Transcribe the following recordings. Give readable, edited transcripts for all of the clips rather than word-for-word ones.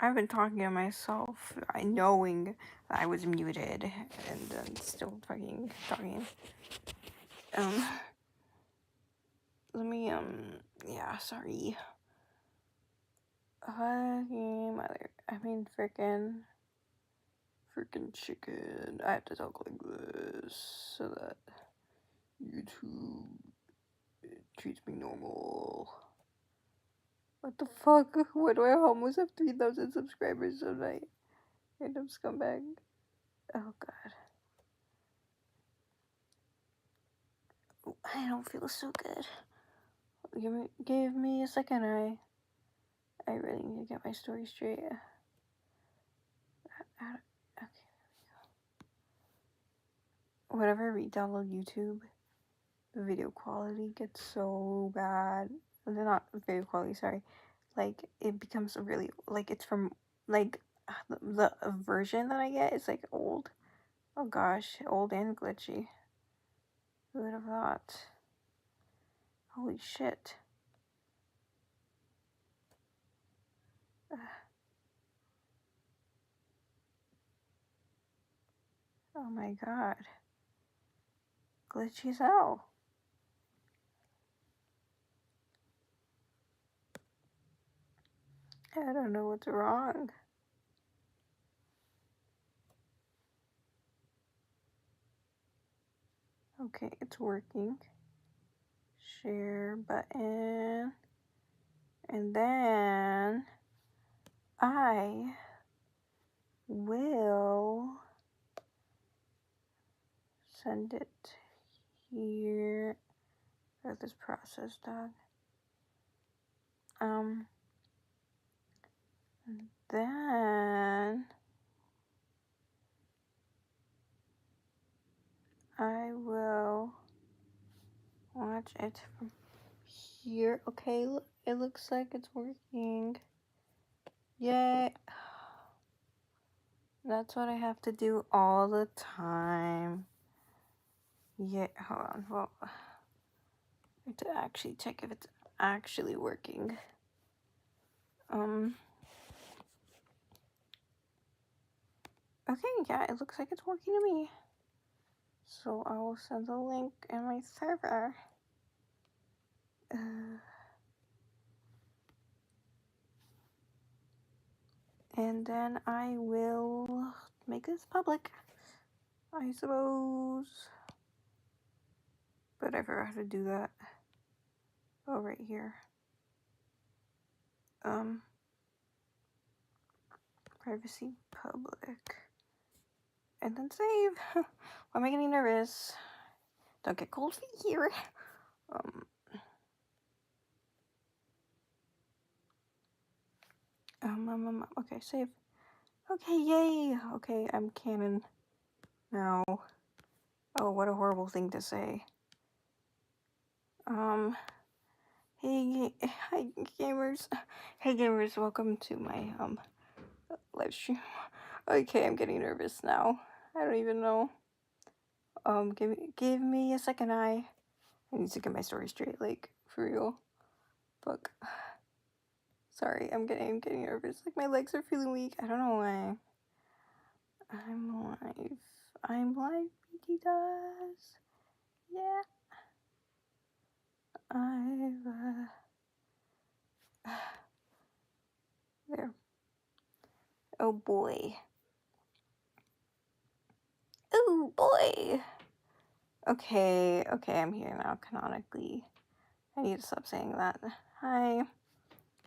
I've been talking to myself, knowing that I was muted, and then still fucking talking. Let me, yeah, sorry. Frickin' chicken. I have to talk like this so that YouTube treats me normal. What the fuck? Why do I almost have 3,000 subscribers tonight? Random scumbag. Oh god. Ooh, I don't feel so good. Give me a second. I really need to get my story straight. Okay. Whenever I re-download YouTube, the video quality gets so bad. Not video quality, sorry. Like, it becomes really, like, it's from, like, the version that I get is, like, old. Oh gosh, old and glitchy. Who would have thought? Holy shit. Oh my god. Glitchy as hell. I don't know what's wrong. Okay, it's working. Share button. And then I will send it here. Let this process done. Then I will watch it from here. Okay, it looks like it's working. Yay. That's what I have to do all the time. Yeah, hold on. Well, I have to actually check if it's actually working. Okay, yeah, it looks like it's working to me. So I will send the link in my server. And then I will make this public, I suppose. But I forgot how to do that. Oh, right here. Privacy public. And then save. Why am I getting nervous? Don't get cold feet here. Okay, save. Okay, yay. Okay, I'm canon now. Oh, what a horrible thing to say. Hey, hi gamers. Hey gamers, welcome to my live stream. Okay, I'm getting nervous now. I don't even know. Give me a second. I need to get my story straight, like for real. Fuck. Sorry, I'm getting nervous. Like my legs are feeling weak. I don't know why. I'm live, BT does. Yeah. There. Oh boy. Oh boy. Okay, I'm here now, canonically. I need to stop saying that. Hi.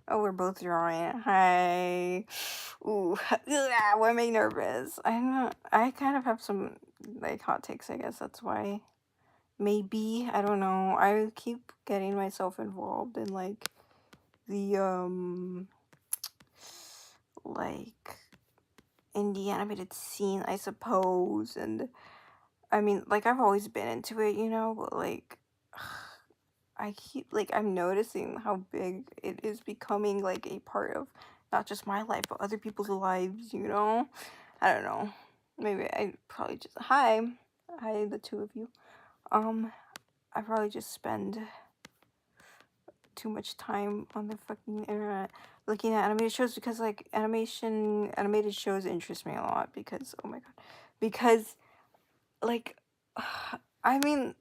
Oh, we're both drawing. Hi. Ooh. Why am I nervous? I kind of have some, like, hot takes, I guess that's why. Maybe. I don't know. I keep getting myself involved in, like, the, like, indie animated scene, I suppose, and I mean, like, I've always been into it, you know, but, like, I'm noticing how big it is becoming, like, a part of not just my life, but other people's lives, you know? I don't know. Maybe I probably just, hi, the two of you. I probably just spend too much time on the fucking internet. looking at animated shows because like animated shows interest me a lot because oh my god, because like I mean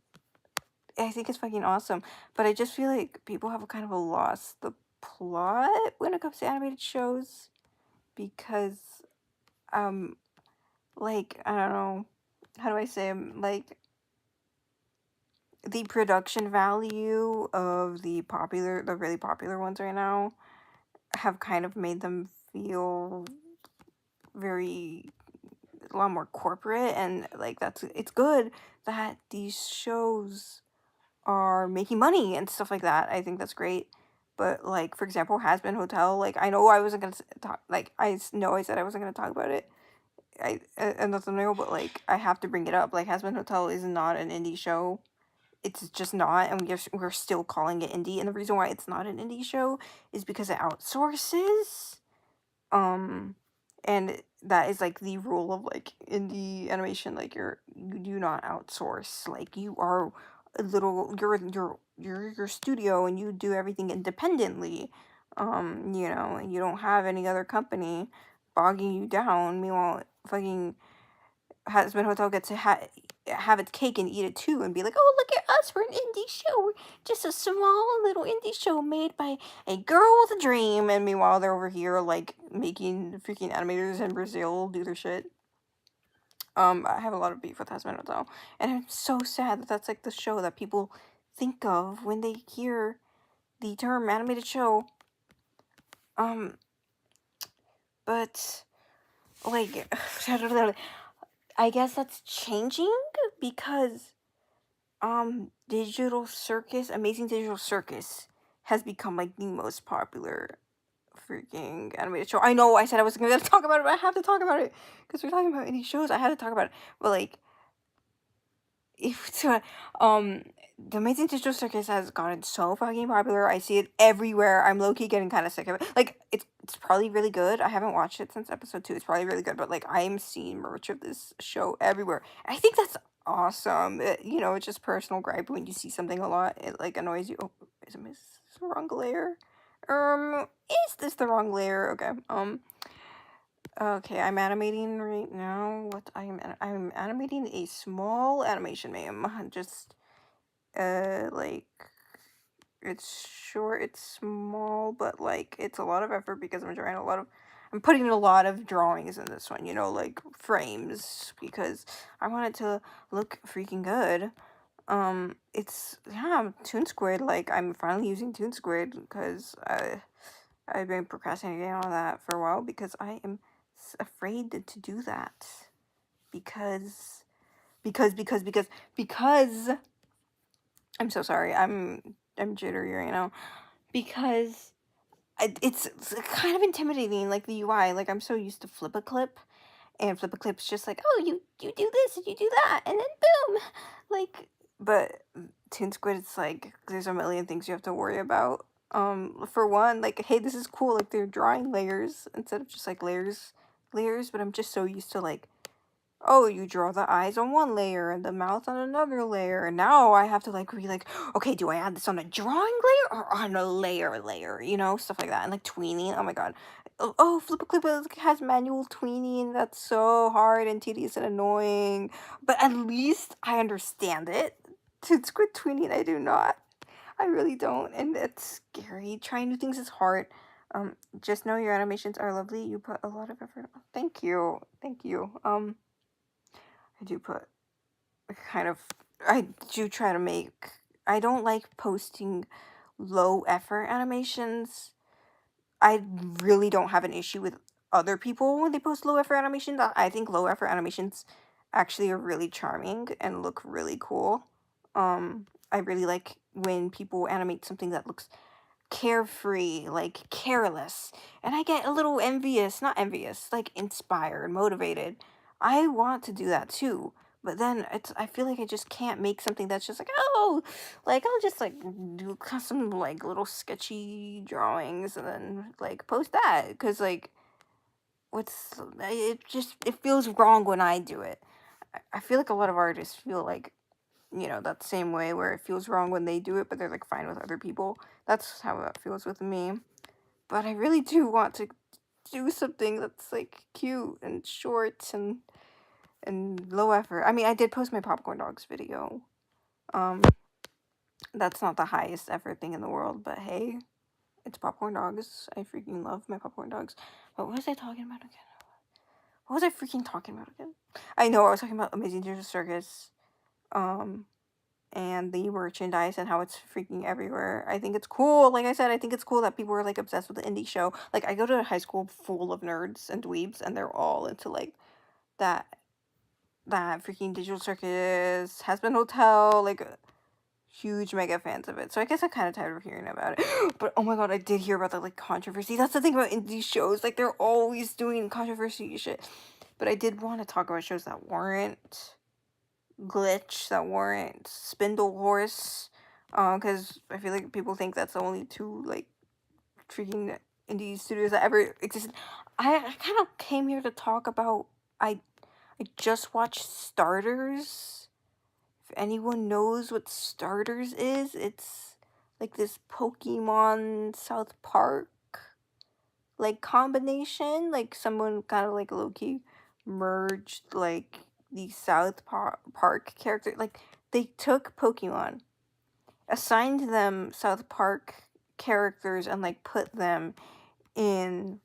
I think it's fucking awesome, but I just feel like people have kind of lost the plot when it comes to animated shows because um like I don't know how do I say 'em? Like the production value of the really popular ones right now have kind of made them feel very a lot more corporate, and like it's good that these shows are making money and stuff like that. I think that's great. But like for example, Has Been Hotel, like I know I wasn't gonna talk, like know I said I wasn't gonna talk about it. And that's new, but like I have to bring it up. Like Has Been Hotel is not an indie show. It's just not, and we're still calling it indie. And the reason why it's not an indie show is because it outsources. Um, and that is like the rule of like indie animation. Like you do not outsource. Like you are a little you're your studio and you do everything independently. You know, and you don't have any other company bogging you down. Meanwhile, fucking Husband Hotel gets to have its cake and eat it too, and be like, "Oh, look at us! We're an indie show. We're just a small little indie show made by a girl with a dream." And meanwhile, they're over here like making freaking animators in Brazil do their shit. I have a lot of beef with Husband Hotel, and I'm so sad that that's like the show that people think of when they hear the term animated show. Um, but like, I guess that's changing because Amazing Digital Circus has become like the most popular freaking animated show. I know I said I wasn't gonna talk about it, but I have to talk about it because we're talking about any shows. I had to talk about it, but like if the Amazing Digital Circus has gotten so fucking popular. I see it everywhere. I'm low key getting kind of sick of it. Like it's probably really good. I haven't watched it since episode 2. It's probably really good, but like I'm seeing merch of this show everywhere. I think that's awesome. You know, it's just personal gripe when you see something a lot. It like annoys you. Oh, is this the wrong layer? Is this the wrong layer? Okay. Okay, I'm animating right now. I'm animating a small animation, ma'am. Just like it's short, it's small, but like it's a lot of effort because I'm putting a lot of drawings in this one, you know, like frames because I want it to look freaking good. It's yeah, Toon Squid. Like I'm finally using Toon Squid because I've been procrastinating on that for a while because I am afraid to do that because because I'm so sorry. I'm jittery right now because it's kind of intimidating. Like the UI. Like I'm so used to Flip a Clip, and Flip a Clip's just like, oh, you do this and you do that, and then boom, like. But Toon Squid, it's like there's a million things you have to worry about. For one, like, hey, this is cool. Like they're drawing layers instead of just like layers. But I'm just so used to like, oh, you draw the eyes on one layer and the mouth on another layer, and now I have to like be like, okay, do I add this on a drawing layer or on a layer, you know, stuff like that, and like tweening. Oh my god, oh, Flip a Clip has manual tweening. That's so hard and tedious and annoying. But at least I understand it. To Squid tweening, I do not. I really don't, and it's scary. Trying new things is hard. Just know your animations are lovely. You put a lot of effort. Thank you, thank you. I do put kind of I do try to make I don't like posting low effort animations. I really don't have an issue with other people when they post low effort animations. I think low effort animations actually are really charming and look really cool. I really like when people animate something that looks carefree, like careless. And I get a little envious, not envious, like inspired, motivated. I want to do that too. But then I feel like I just can't make something that's just like, oh, like I'll just like do custom like little sketchy drawings and then like post that cuz like it feels wrong when I do it. I feel like a lot of artists feel like that same way where it feels wrong when they do it, but they're like fine with other people. That's how it feels with me. but I really do want to do something that's like cute and short and low effort. I mean, I did post my popcorn dogs video. Um, that's not the highest effort thing in the world, but hey, it's popcorn dogs. I freaking love my popcorn dogs. But what was I talking about again? What was I freaking talking about again? I know I was talking about Amazing Digital Circus, and the merchandise and how it's freaking everywhere. I think it's cool. Like I said, I think it's cool that people are like obsessed with the indie show. Like I go to a high school full of nerds and dweebs, and they're all into like that that freaking Digital Circus, Has Been Hotel, like huge mega fans of it. So I guess I'm kind of tired of hearing about it. But oh my god, I did hear about the like controversy. That's the thing about indie shows. Like they're always doing controversy shit. But I did want to talk about shows that weren't glitch, that weren't Spindle Horse. Because I feel like people think that's the only two like freaking indie studios that ever existed. I kind of came here to talk about. I just watched Starters. If anyone knows what Starters is, it's like this Pokemon South Park like combination. Like someone kind of like low key merged like the Park character. Like they took Pokemon, assigned them South Park characters, and like put them in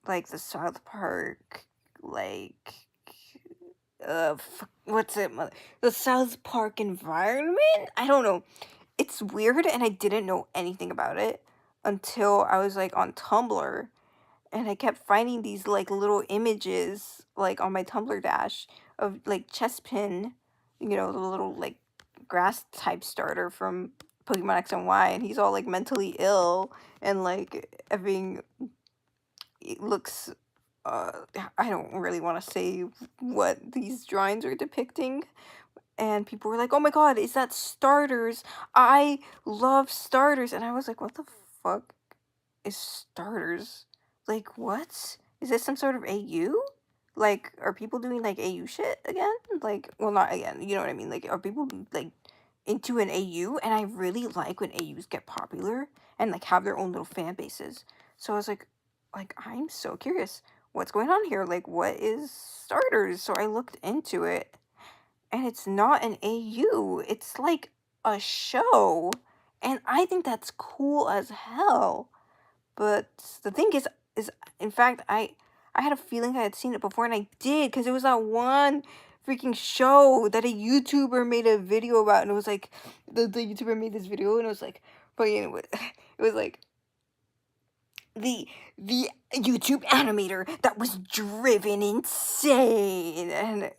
like the South Park like what's it, the South Park environment. I don't know, it's weird, and I didn't know anything about it until I was like on Tumblr, and I kept finding these like little images like on my Tumblr dash of like Chespin, you know, the little like grass type starter from Pokemon X and Y, and he's all like mentally ill and like having, it looks uh I don't really want to say what these drawings are depicting, and people were like, "Oh my god, is that Starters? I love Starters." And I was like, "What the fuck is Starters? Like, what? Is this some sort of AU? Like, are people doing like AU shit again? Like, well, not again, you know what I mean? Like, are people like into an AU?" And I really like when AUs get popular and like have their own little fan bases. So I was like, I'm so curious. What's going on here? Like, what is Starters? So I looked into it, and it's not an AU. It's like a show. And I think that's cool as hell. But the thing is in fact, I had a feeling I had seen it before, and I did, because it was that one freaking show that a YouTuber made a video about, and it was like the YouTuber made this video, and it was like, but anyway, it was like the YouTube animator that was driven insane, and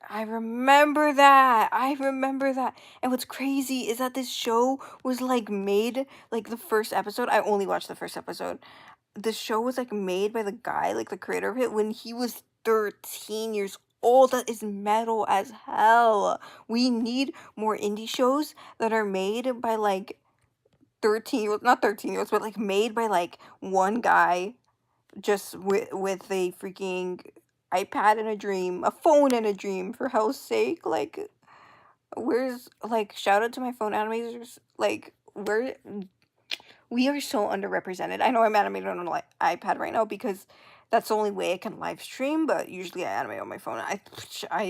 I remember that. I remember that. And what's crazy is that this show was like made, like the first episode. I only watched the first episode. The show was like made by the guy, like the creator of it, when he was 13 years old. That is metal as hell. We need more indie shows that are made by like 13 not 13-year-olds, but like made by like one guy just with a freaking iPad and a dream, a phone and a dream, for hell's sake. Like, where's, like, shout out to my phone animators. Like, we are so underrepresented. I know I'm animated on an iPad right now because that's the only way I can live stream, but usually I animate on my phone. I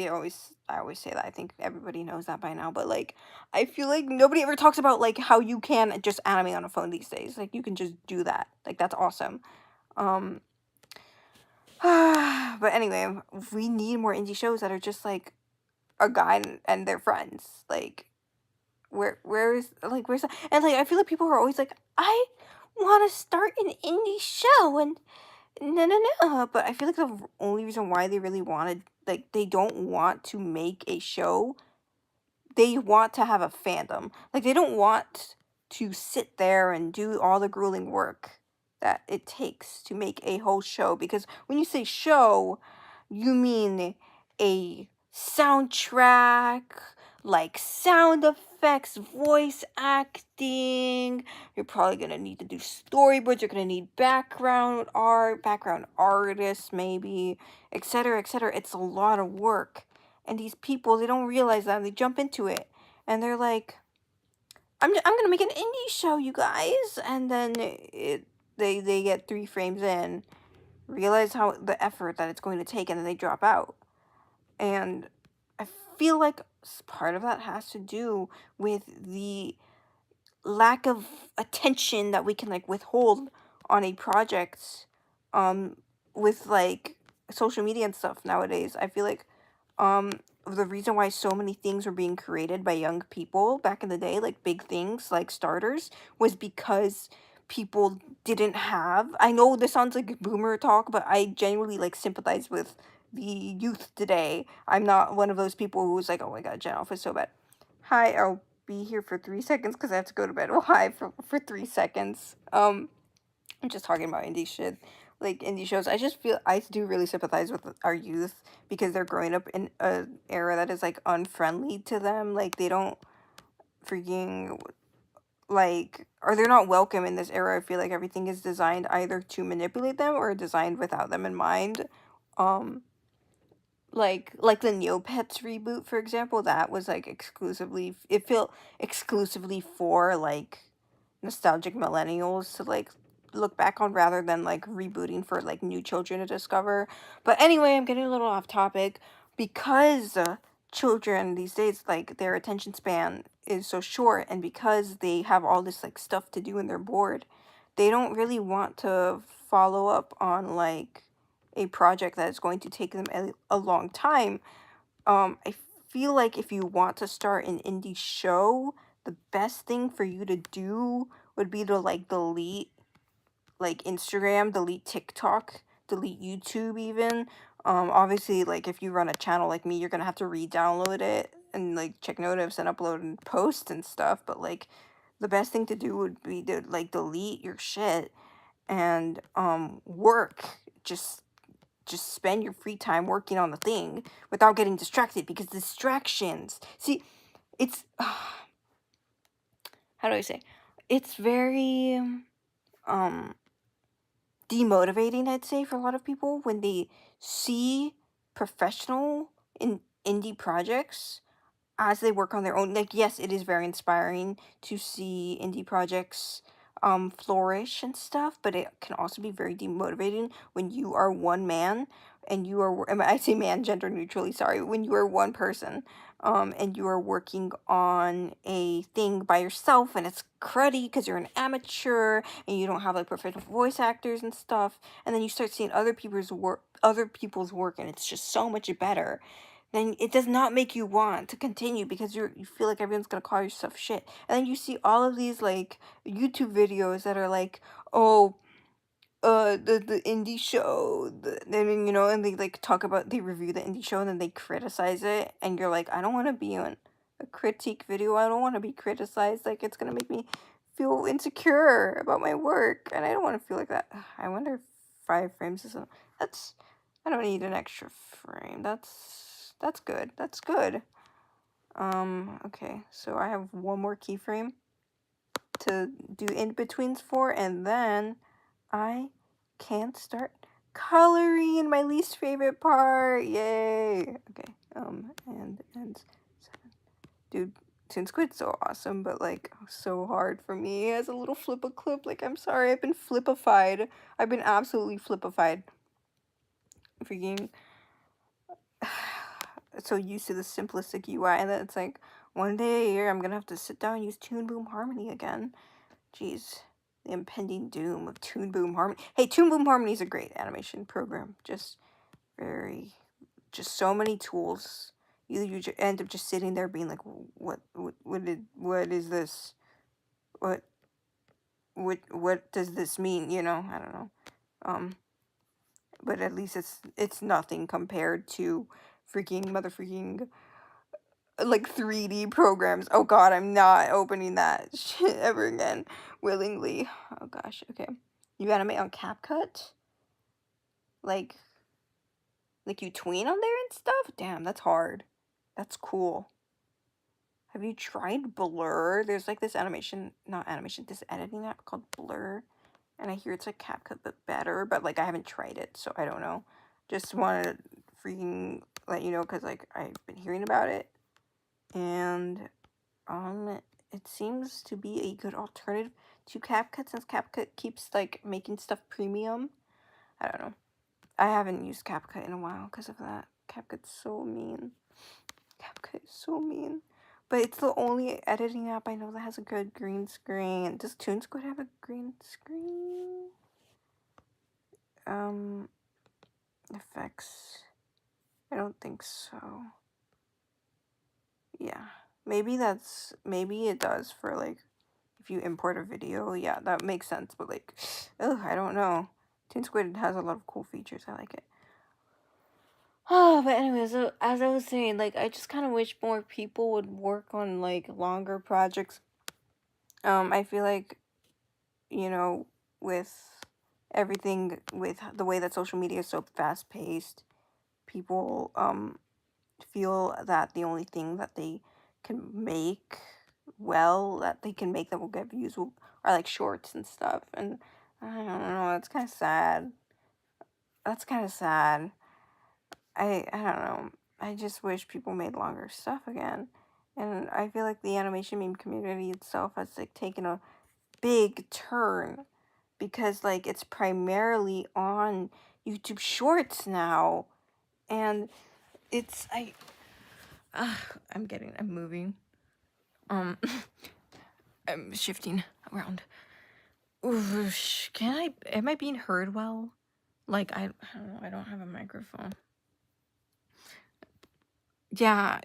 always say that. I think everybody knows that by now, but like I feel like nobody ever talks about like how you can just animate on a phone these days. Like you can just do that. Like that's awesome. Um but anyway, we need more indie shows that are just like a guy and their friends. Like where's that? And like I feel like people are always like, I want to start an indie show, and no, but I feel like the only reason why they really wanted, like, they don't want to make a show, they want to have a fandom. Like, they don't want to sit there and do all the grueling work that it takes to make a whole show. Because when you say show, you mean a soundtrack, like sound effects, voice acting. You're probably gonna need to do storyboards. You're gonna need background art, background artists, maybe, etc., etc. It's a lot of work. And these people, they don't realize that, and they jump into it, and they're like, I'm gonna make an indie show, you guys. And then they get 3 frames in, realize how the effort that it's going to take, and then they drop out. And I feel like part of that has to do with the lack of attention that we can like withhold on a project with like social media and stuff nowadays. I feel like um the reason why so many things were being created by young people back in the day, like big things like starters, was because people didn't have, I know this sounds like boomer talk, but I genuinely like sympathize with the youth today. I'm not one of those people who's like, oh my god, Gen Alpha is so bad. Hi, I'll be here for 3 seconds because I have to go to bed. Why for 3 seconds? I'm just talking about indie shit, like indie shows. I just feel I do really sympathize with our youth because they're growing up in a era that is like unfriendly to them. Like they don't freaking like, or they're not welcome in this era. I feel like everything is designed either to manipulate them or designed without them in mind. Um, like the Neopets reboot, for example, that was like exclusively, it felt exclusively for like nostalgic millennials to like look back on rather than like rebooting for like new children to discover. But anyway, I'm getting a little off topic because children these days, like their attention span is so short, and because they have all this like stuff to do and they're bored, they don't really want to follow up on like a project that is going to take them a long time. I feel like if you want to start an indie show, the best thing for you to do would be to like delete like Instagram, delete TikTok, delete YouTube even. Obviously, like if you run a channel like me, you're gonna have to re-download it and like check notifs and upload and post and stuff. But like the best thing to do would be to like delete your shit and work. Just spend your free time working on the thing without getting distracted, because distractions, see, it's how do I say, it's very um demotivating, I'd say, for a lot of people when they see professional in indie projects as they work on their own. Like, yes, it is very inspiring to see indie projects flourish and stuff, but it can also be very demotivating when you are one man and you are, I say man gender neutrally, sorry, when you are one person and you are working on a thing by yourself, and it's cruddy because you're an amateur and you don't have like professional voice actors and stuff, and then you start seeing other people's work and it's just so much better, then it does not make you want to continue because you feel like everyone's gonna call your stuff shit. And then you see all of these like YouTube videos that are like, oh, the indie show, then and they like talk about, they review the indie show and then they criticize it, and you're like, I don't want to be on a critique video. I don't want to be criticized. Like it's gonna make me feel insecure about my work, and I don't want to feel like that. I wonder if 5 frames is that's. I don't need an extra frame. That's good. That's good. Okay, so I have one more keyframe to do in-betweens for, and then I can start coloring, my least favorite part. Yay! Okay, and 7. Dude, Toon Squid's so awesome, but like so hard for me as a little flip-a-clip. Like, I'm sorry, I've been flipified. I've been absolutely flipified. Freaking so used to the simplistic UI, and then it's like one day a year I'm gonna have to sit down and use Toon Boom Harmony again. Jeez, the impending doom of Toon Boom Harmony. Hey, Toon Boom Harmony is a great animation program. Just so many tools. You end up just sitting there being like, what is this? What does this mean? I don't know. But at least it's nothing compared to motherfreaking like 3D programs. Oh god, I'm not opening that shit ever again willingly. Oh gosh, okay. You animate on CapCut? Like you tween on there and stuff? Damn, that's hard. That's cool. Have you tried Blur? There's like this this editing app called Blur. And I hear it's like CapCut but better, but like I haven't tried it, so I don't know. Just wanted to freaking let you know because like I've been hearing about it. And it seems to be a good alternative to CapCut, since CapCut keeps like making stuff premium. I don't know. I haven't used CapCut in a while because of that. CapCut's so mean. CapCut is so mean. But it's the only editing app I know that has a good green screen. Does ToonSquid have a green screen? Effects. I don't think so. Yeah. Maybe it does for like if you import a video. Yeah, that makes sense. But like, ugh, I don't know. ToonSquid has a lot of cool features. I like it. Oh, but anyways, so as I was saying, like, I just kind of wish more people would work on like longer projects. I feel like, you know, with everything, with the way that social media is so fast paced, people feel that the only thing that they can make that they can make that will get views are like shorts and stuff. And I don't know, that's kind of sad. That's kind of sad. I don't know. I just wish people made longer stuff again. And I feel like the animation meme community itself has like taken a big turn because like it's primarily on YouTube Shorts now. And it's I'm moving. I'm shifting around. Oof, am I being heard well? Like I don't know, I don't have a microphone. Yeah,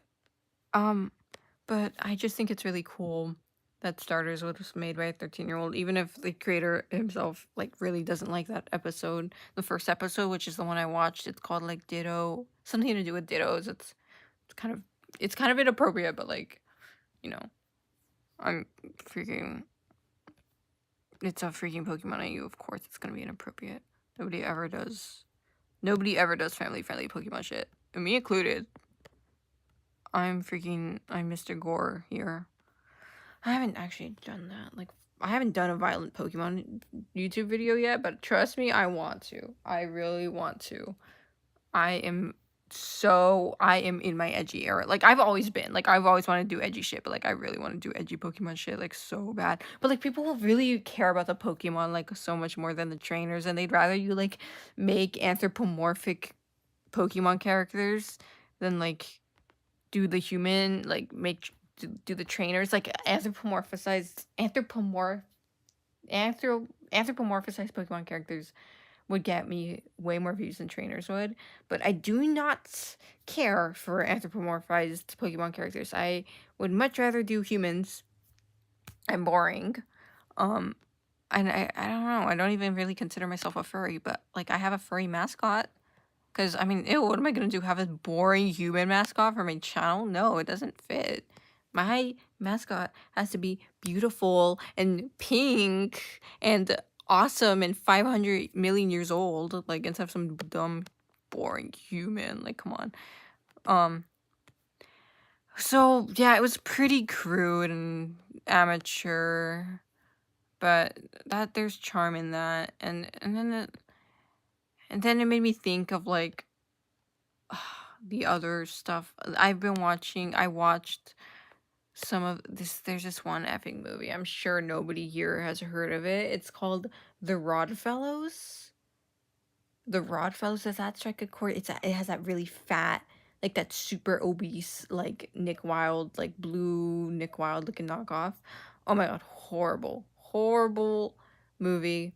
but I just think it's really cool that Starters was made by a 13-year-old, even if the creator himself like really doesn't like that episode. The first episode, which is the one I watched, it's called like Ditto, something to do with dittos. It's kind of inappropriate, but like, you know, I'm freaking. It's a freaking Pokemon IU. Of course, it's gonna be inappropriate. Nobody ever does family-friendly Pokemon shit, and me included. I'm Mr. Gore here. I haven't actually done that. Like, I haven't done a violent Pokemon YouTube video yet, but trust me, I want to. I really want to. I am in my edgy era. Like, I've always been. Like, I've always wanted to do edgy shit, but, like, I really want to do edgy Pokemon shit, like, so bad. But, like, people will really care about the Pokemon, like, so much more than the trainers, and they'd rather you, like, make anthropomorphic Pokemon characters than, like, do the human, like, do the trainers, like, anthropomorphized Pokemon characters would get me way more views than trainers would. But I do not care for anthropomorphized Pokemon characters. I would much rather do humans. I'm boring. And I don't know. I don't even really consider myself a furry, but like I have a furry mascot. Because, I mean, ew, what am I going to do? Have a boring human mascot for my channel? No, it doesn't fit. My mascot has to be beautiful and pink and awesome and 500 million years old. Like, instead of some dumb, boring human. Like, come on. So, yeah, it was pretty crude and amateur. But there's charm in that. And then it made me think of, like, the other stuff I watched some of this. There's this one epic movie. I'm sure nobody here has heard of it. It's called The Rodfellows. The Rodfellows, does that strike a chord? It has that really fat, like that super obese, like Nick Wilde, like blue Nick Wilde looking knockoff. Oh my god, horrible movie.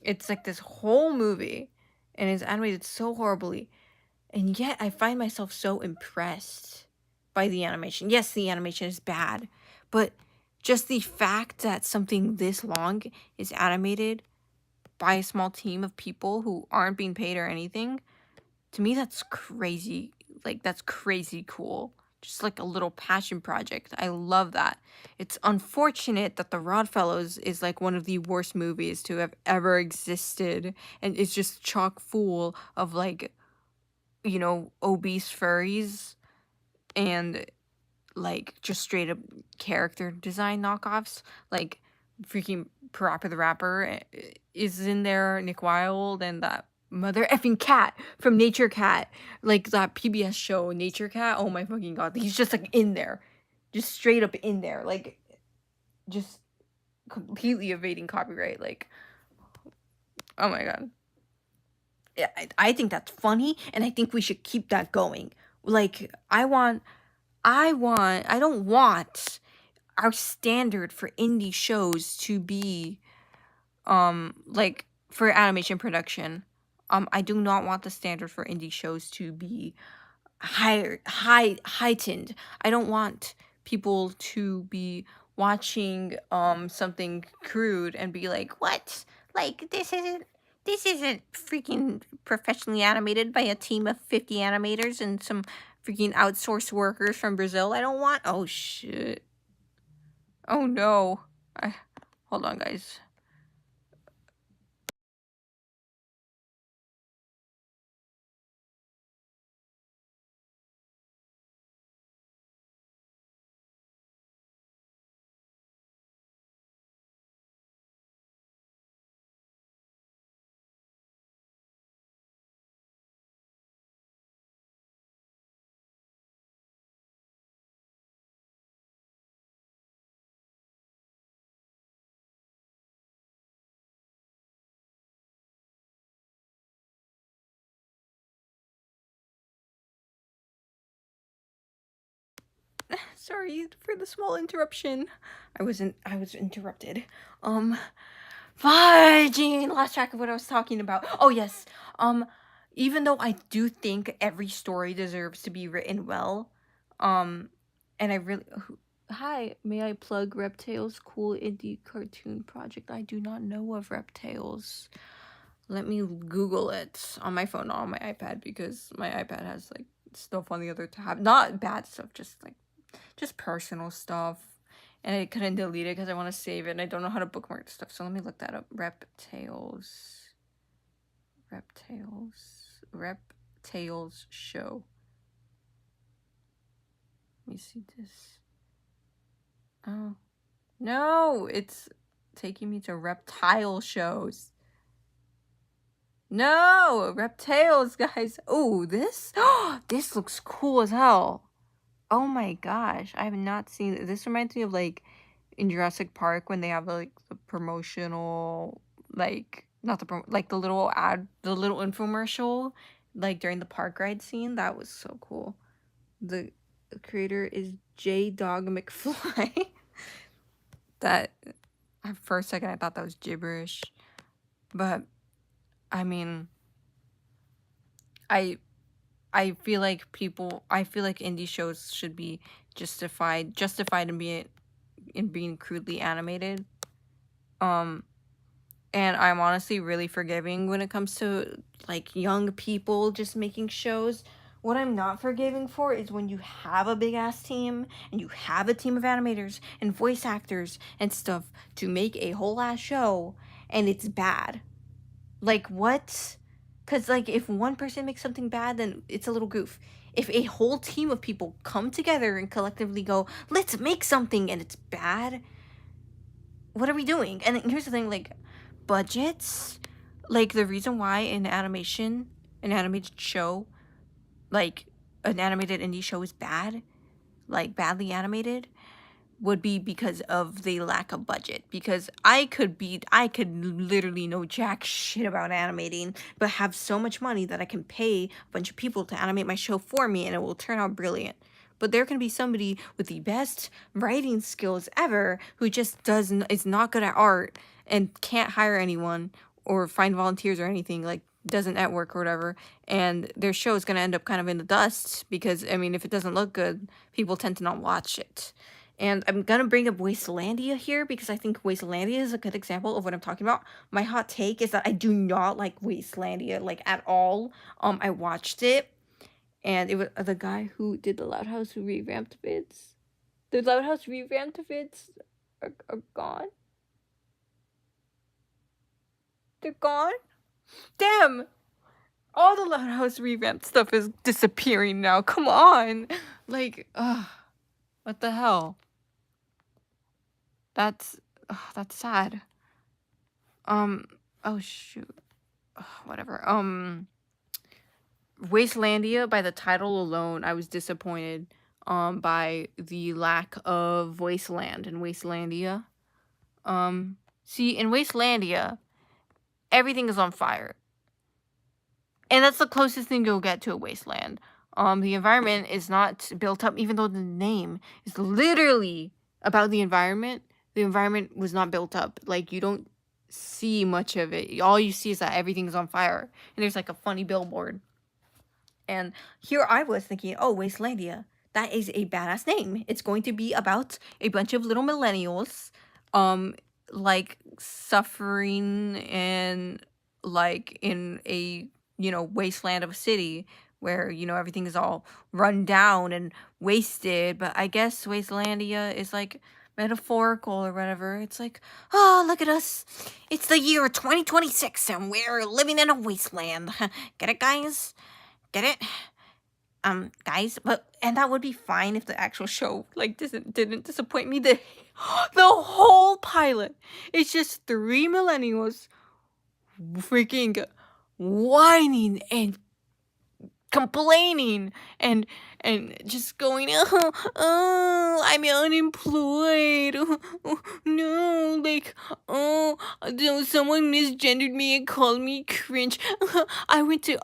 It's like this whole movie, and it's animated so horribly. And yet I find myself so impressed by the animation. Yes, the animation is bad, but just the fact that something this long is animated by a small team of people who aren't being paid or anything, to me that's crazy. Like, that's crazy cool. Just like a little passion project. I love that. It's unfortunate that The Rodfellows is like one of the worst movies to have ever existed, and it's just chock full of like, you know, obese furries and like just straight up character design knockoffs. Like freaking Parappa the Rapper is in there, Nick Wilde, and that mother effing cat from Nature Cat, like that PBS show Nature Cat. Oh my fucking god, he's just like in there, just straight up in there. Like, just completely evading copyright. Like, oh my god. Yeah, I think that's funny, and I think we should keep that going. Like, I don't want our standard for indie shows to be, like, for animation production. I do not want the standard for indie shows to be heightened. I don't want people to be watching something crude and be like, "What? Like this isn't freaking professionally animated by a team of 50 animators and some freaking outsourced workers from Brazil." I don't want. Oh shit. Oh no. Hold on, guys. Sorry for the small interruption. I was interrupted. Fudging, lost track of what I was talking about. Oh yes. Even though I do think every story deserves to be written well, and I really hi, may I plug Reptail's cool indie cartoon project? I do not know of Reptails. Let me Google it on my phone, not on my iPad, because my iPad has like stuff on the other tab. Not bad stuff, just personal stuff. And I couldn't delete it because I want to save it and I don't know how to bookmark stuff. So let me look that up. Reptails show. Let me see this. Oh. No, it's taking me to reptile shows. No, Reptails, guys. Oh, this? This looks cool as hell. Oh my gosh, I have not seen it. This reminds me of like in Jurassic Park when they have like the promotional, like not the like the little the little infomercial, like during the park ride scene. That was so cool. The creator is J Dog McFly. That for a second I thought that was gibberish, but I mean, I feel like indie shows should be justified in being crudely animated. And I'm honestly really forgiving when it comes to like young people just making shows. What I'm not forgiving for is when you have a big ass team and you have a team of animators and voice actors and stuff to make a whole ass show and it's bad. Like what? Cuz like if one person makes something bad then it's a little goof. If a whole team of people come together and collectively go, "Let's make something," and it's bad, what are we doing? And here's the thing, like budgets, like the reason why an animated show, like an animated indie show is bad, like badly animated, would be because of the lack of budget. Because I could literally know jack shit about animating, but have so much money that I can pay a bunch of people to animate my show for me and it will turn out brilliant. But there can be somebody with the best writing skills ever who just is not good at art and can't hire anyone or find volunteers or anything, like doesn't network or whatever, and their show is going to end up kind of in the dust because, I mean, if it doesn't look good, people tend to not watch it. And I'm going to bring up Wastelandia here because I think Wastelandia is a good example of what I'm talking about. My hot take is that I do not like Wastelandia, like, at all. I watched it, and it was the guy who did the Loud House who revamped vids. The Loud House revamped vids are gone. They're gone? Damn! All the Loud House revamped stuff is disappearing now. Come on! Like, what the hell? That's sad. Oh shoot. Whatever. Wastelandia, by the title alone, I was disappointed by the lack of Wasteland in Wastelandia. See, in Wastelandia, everything is on fire. And that's the closest thing you'll get to a wasteland. The environment is not built up, even though the name is literally about the environment. The environment was not built up. Like, you don't see much of it. All you see is that everything's on fire. And there's like a funny billboard. And here I was thinking, oh, Wastelandia. That is a badass name. It's going to be about a bunch of little millennials, like suffering and like in a, wasteland of a city where, everything is all run down and wasted. But I guess Wastelandia is like metaphorical or whatever. It's like, oh, look at us. It's the year 2026 and we're living in a wasteland. Get it, guys? Get it? Guys, and that would be fine if the actual show like didn't disappoint me. The whole pilot, it's just 3 millennials freaking whining and complaining and just going, oh, I'm unemployed. Oh, no, like, oh, someone misgendered me and called me cringe. I went to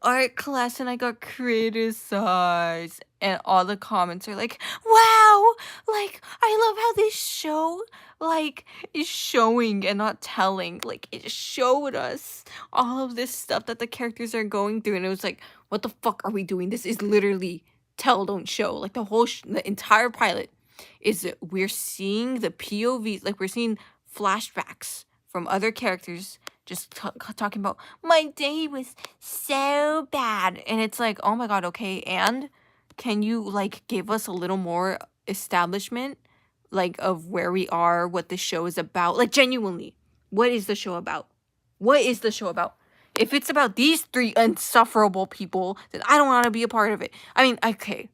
art class and I got criticized. And all the comments are like, wow, like, I love how this show, like, is showing and not telling. Like, it showed us all of this stuff that the characters are going through. And it was like, what the fuck are we doing? This is literally tell, don't show. Like, the entire pilot is we're seeing the POVs, like, we're seeing flashbacks from other characters just talking about, my day was so bad. And it's like, oh my god, okay, and can you, like, give us a little more establishment, like, of where we are, what the show is about? Like, genuinely, what is the show about? What is the show about? If it's about these 3 insufferable people, then I don't want to be a part of it. I mean, okay.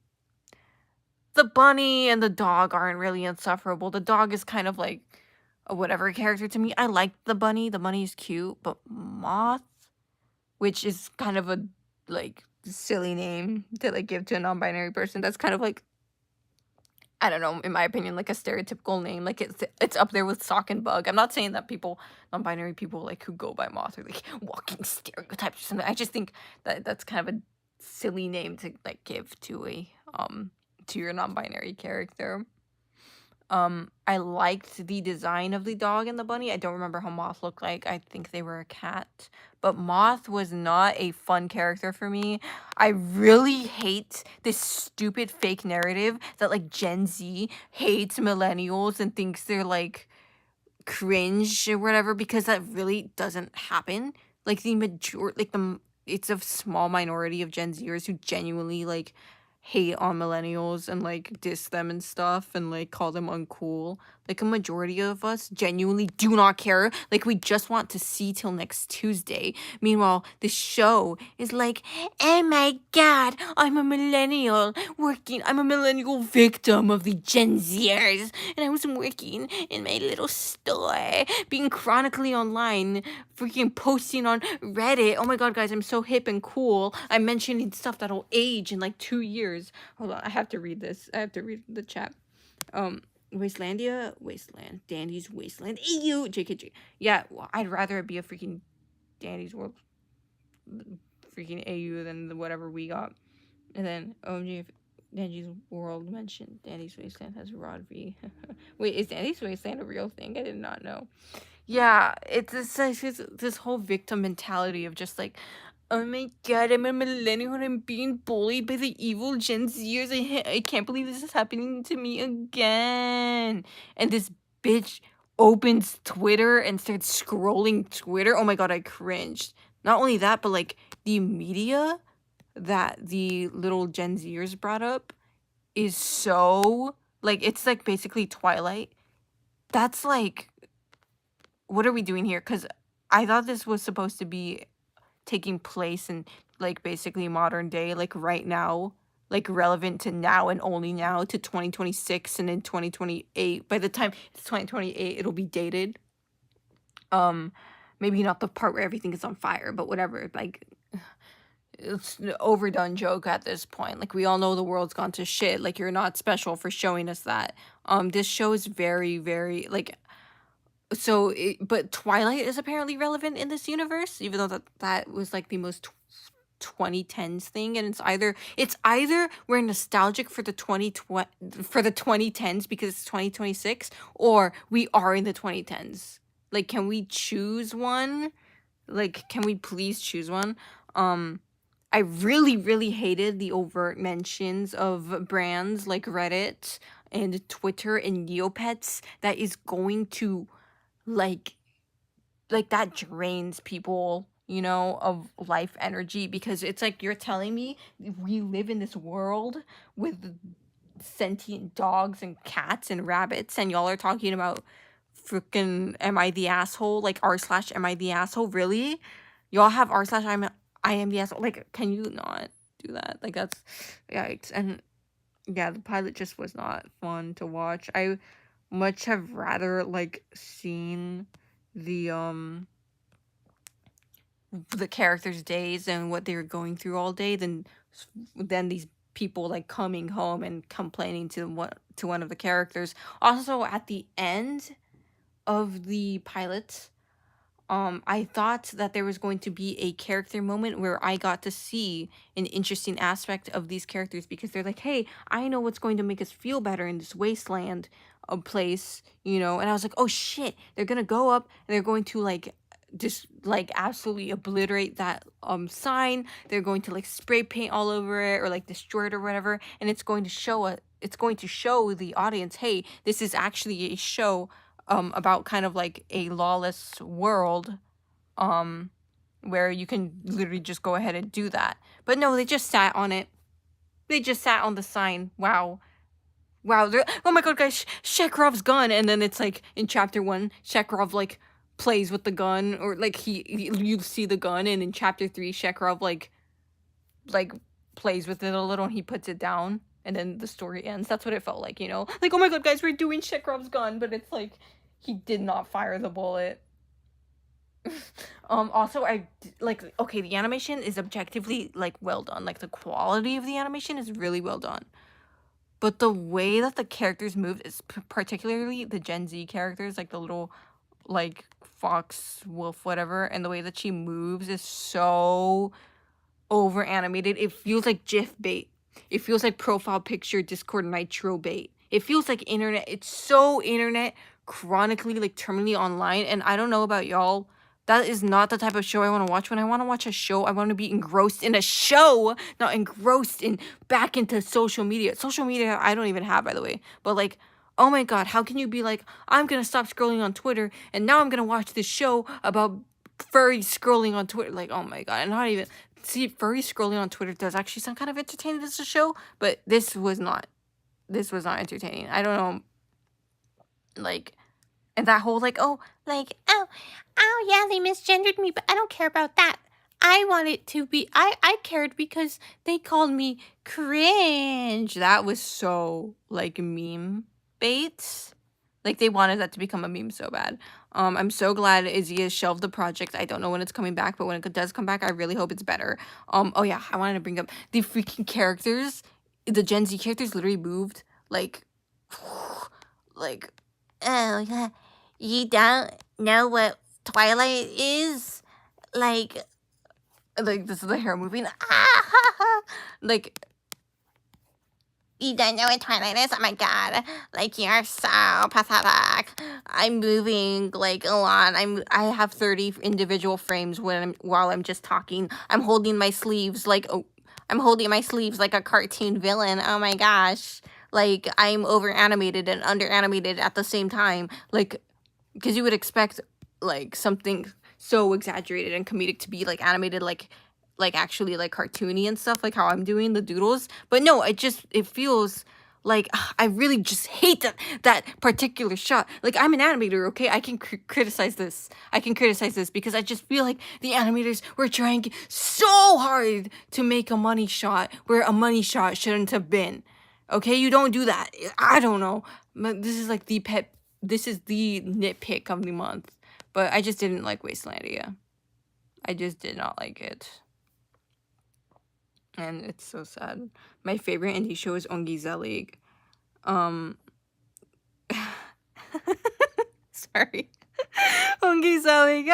The bunny and the dog aren't really insufferable. The dog is kind of like a whatever character to me. I like the bunny. The bunny is cute. But Moth, which is kind of a, like, silly name to, like, give to a non-binary person. That's kind of like, I don't know, in my opinion, like a stereotypical name. Like, it's up there with Sock and Bug. I'm not saying that people, non-binary people, like, who go by Moth are, like, walking stereotypes or something. I just think that that's kind of a silly name to, like, give to a, to your non-binary character. I liked the design of the dog and the bunny. I don't remember how Moth looked like. I think they were a cat. But Moth was not a fun character for me. I really hate this stupid fake narrative that, like, Gen Z hates millennials and thinks they're, like, cringe or whatever, because that really doesn't happen. Like, it's a small minority of Gen Zers who genuinely, like, hate on millennials and, like, diss them and stuff and, like, call them uncool. Like, a majority of us genuinely do not care. Like, we just want to see till next Tuesday. Meanwhile, the show is like, oh my god, I'm a millennial victim of the Gen Zers. And I was working in my little store, being chronically online, freaking posting on Reddit. Oh my god, guys, I'm so hip and cool. I'm mentioning stuff that'll age in like 2 years. Hold on, I have to read this. I have to read the chat. Wastelandia, Wasteland, Dandy's Wasteland, EU, JKJ. Yeah, well, I'd rather it be a freaking Dandy's World, freaking AU than whatever we got. And then OMG, if Dandy's World mentioned Dandy's Wasteland has Rod V. Wait, is Dandy's Wasteland a real thing? I did not know. Yeah, it's this whole victim mentality of just like, oh my god, I'm a millennial and I'm being bullied by the evil Gen Zers. I can't believe this is happening to me again. And this bitch opens Twitter and starts scrolling Twitter. Oh my god, I cringed. Not only that, but like the media that the little Gen Zers brought up is so, like, it's like basically Twilight. That's like, what are we doing here? Because I thought this was supposed to be taking place in, like, basically modern day, like, right now, like, relevant to now and only now, to 2026 and in 2028. By the time it's 2028, it'll be dated. Maybe not the part where everything is on fire, but whatever. Like, it's an overdone joke at this point. Like, we all know the world's gone to shit. Like, you're not special for showing us that. This show is very, very, like, but Twilight is apparently relevant in this universe, even though that was like the most 2010s thing, and it's either we're nostalgic for the 2010s because it's 2026, or we are in the 2010s. Like, can we choose one? Like, can we please choose one? I really, really hated the overt mentions of brands like Reddit and Twitter and Neopets that is going to like that drains people, of life energy, because it's like you're telling me we live in this world with sentient dogs and cats and rabbits, and y'all are talking about freaking am I the asshole, like r/am I the asshole, really? Y'all have I am the asshole. Like, can you not do that? Like, that's yikes. And yeah, the pilot just was not fun to watch. I much have rather like seen the characters' days and what they were going through all day than these people like coming home and complaining to one of the characters. Also, at the end of the pilot, I thought that there was going to be a character moment where I got to see an interesting aspect of these characters, because they're like, hey, I know what's going to make us feel better in this wasteland place, and I was like, oh shit, they're gonna go up and they're going to like just like absolutely obliterate that sign. They're going to like spray paint all over it or like destroy it or whatever, and it's going to show the audience, hey, this is actually a show about kind of like a lawless world, where you can literally just go ahead and do that. But no, they just sat on it. They just sat on the sign. Wow. Oh my god, guys, Shekrov's gun. And then it's like in chapter 1, Shekrov like plays with the gun, or like you see the gun, and in chapter 3, Shekrov like plays with it a little and he puts it down, and then the story ends. That's what it felt like, like, oh my god, guys, we're doing Shekrov's gun, but it's like he did not fire the bullet. Also, okay, the animation is objectively like well done. Like, the quality of the animation is really well done, but the way that the characters move is particularly the Gen Z characters, like the little like fox wolf whatever, and the way that she moves is so over animated. It feels like GIF bait. It feels like profile picture Discord Nitro bait. It feels like internet. It's so internet, chronically like terminally online. And I don't know about y'all, that is not the type of show I want to watch. When I want to watch a show, I want to be engrossed in a show, not engrossed in back into social media. Social media I don't even have, by the way. But like, oh my god, how can you be like, I'm gonna stop scrolling on Twitter and now I'm gonna watch this show about furry scrolling on Twitter? Like, oh my god, and not even see, furry scrolling on Twitter does actually sound kind of entertaining as a show, but this was not entertaining. I don't know, like, and that whole like, oh yeah, they misgendered me, but I don't care about that. I want it to be, I cared because they called me cringe. That was so like meme bait. Like, they wanted that to become a meme so bad. I'm so glad Izzy has shelved the project. I don't know when it's coming back, but when it does come back, I really hope it's better. Oh yeah, I wanted to bring up the freaking characters. The Gen Z characters literally moved like, like, oh yeah, you don't know what Twilight is? Like this is the hair moving. Like, you don't know what Twilight is? Oh my god. Like, you're so pathetic. I'm moving, like, a lot. I have 30 individual frames while I'm just talking. I'm holding my sleeves like a cartoon villain. Oh my gosh. Like, I'm over animated and under animated at the same time. Like, because you would expect, like, something so exaggerated and comedic to be, like, animated, like actually, like, cartoony and stuff, like how I'm doing the doodles. But no, it feels like, I really just hate that particular shot. Like, I'm an animator, okay? I can criticize this. Because I just feel like the animators were trying so hard to make a money shot where a money shot shouldn't have been. Okay, you don't do that. I don't know. This is like this is the nitpick of the month. But I just didn't like Wastelandia. I just did not like it. And it's so sad. My favorite indie show is Ongi Zelig. Sorry. Ongiselig.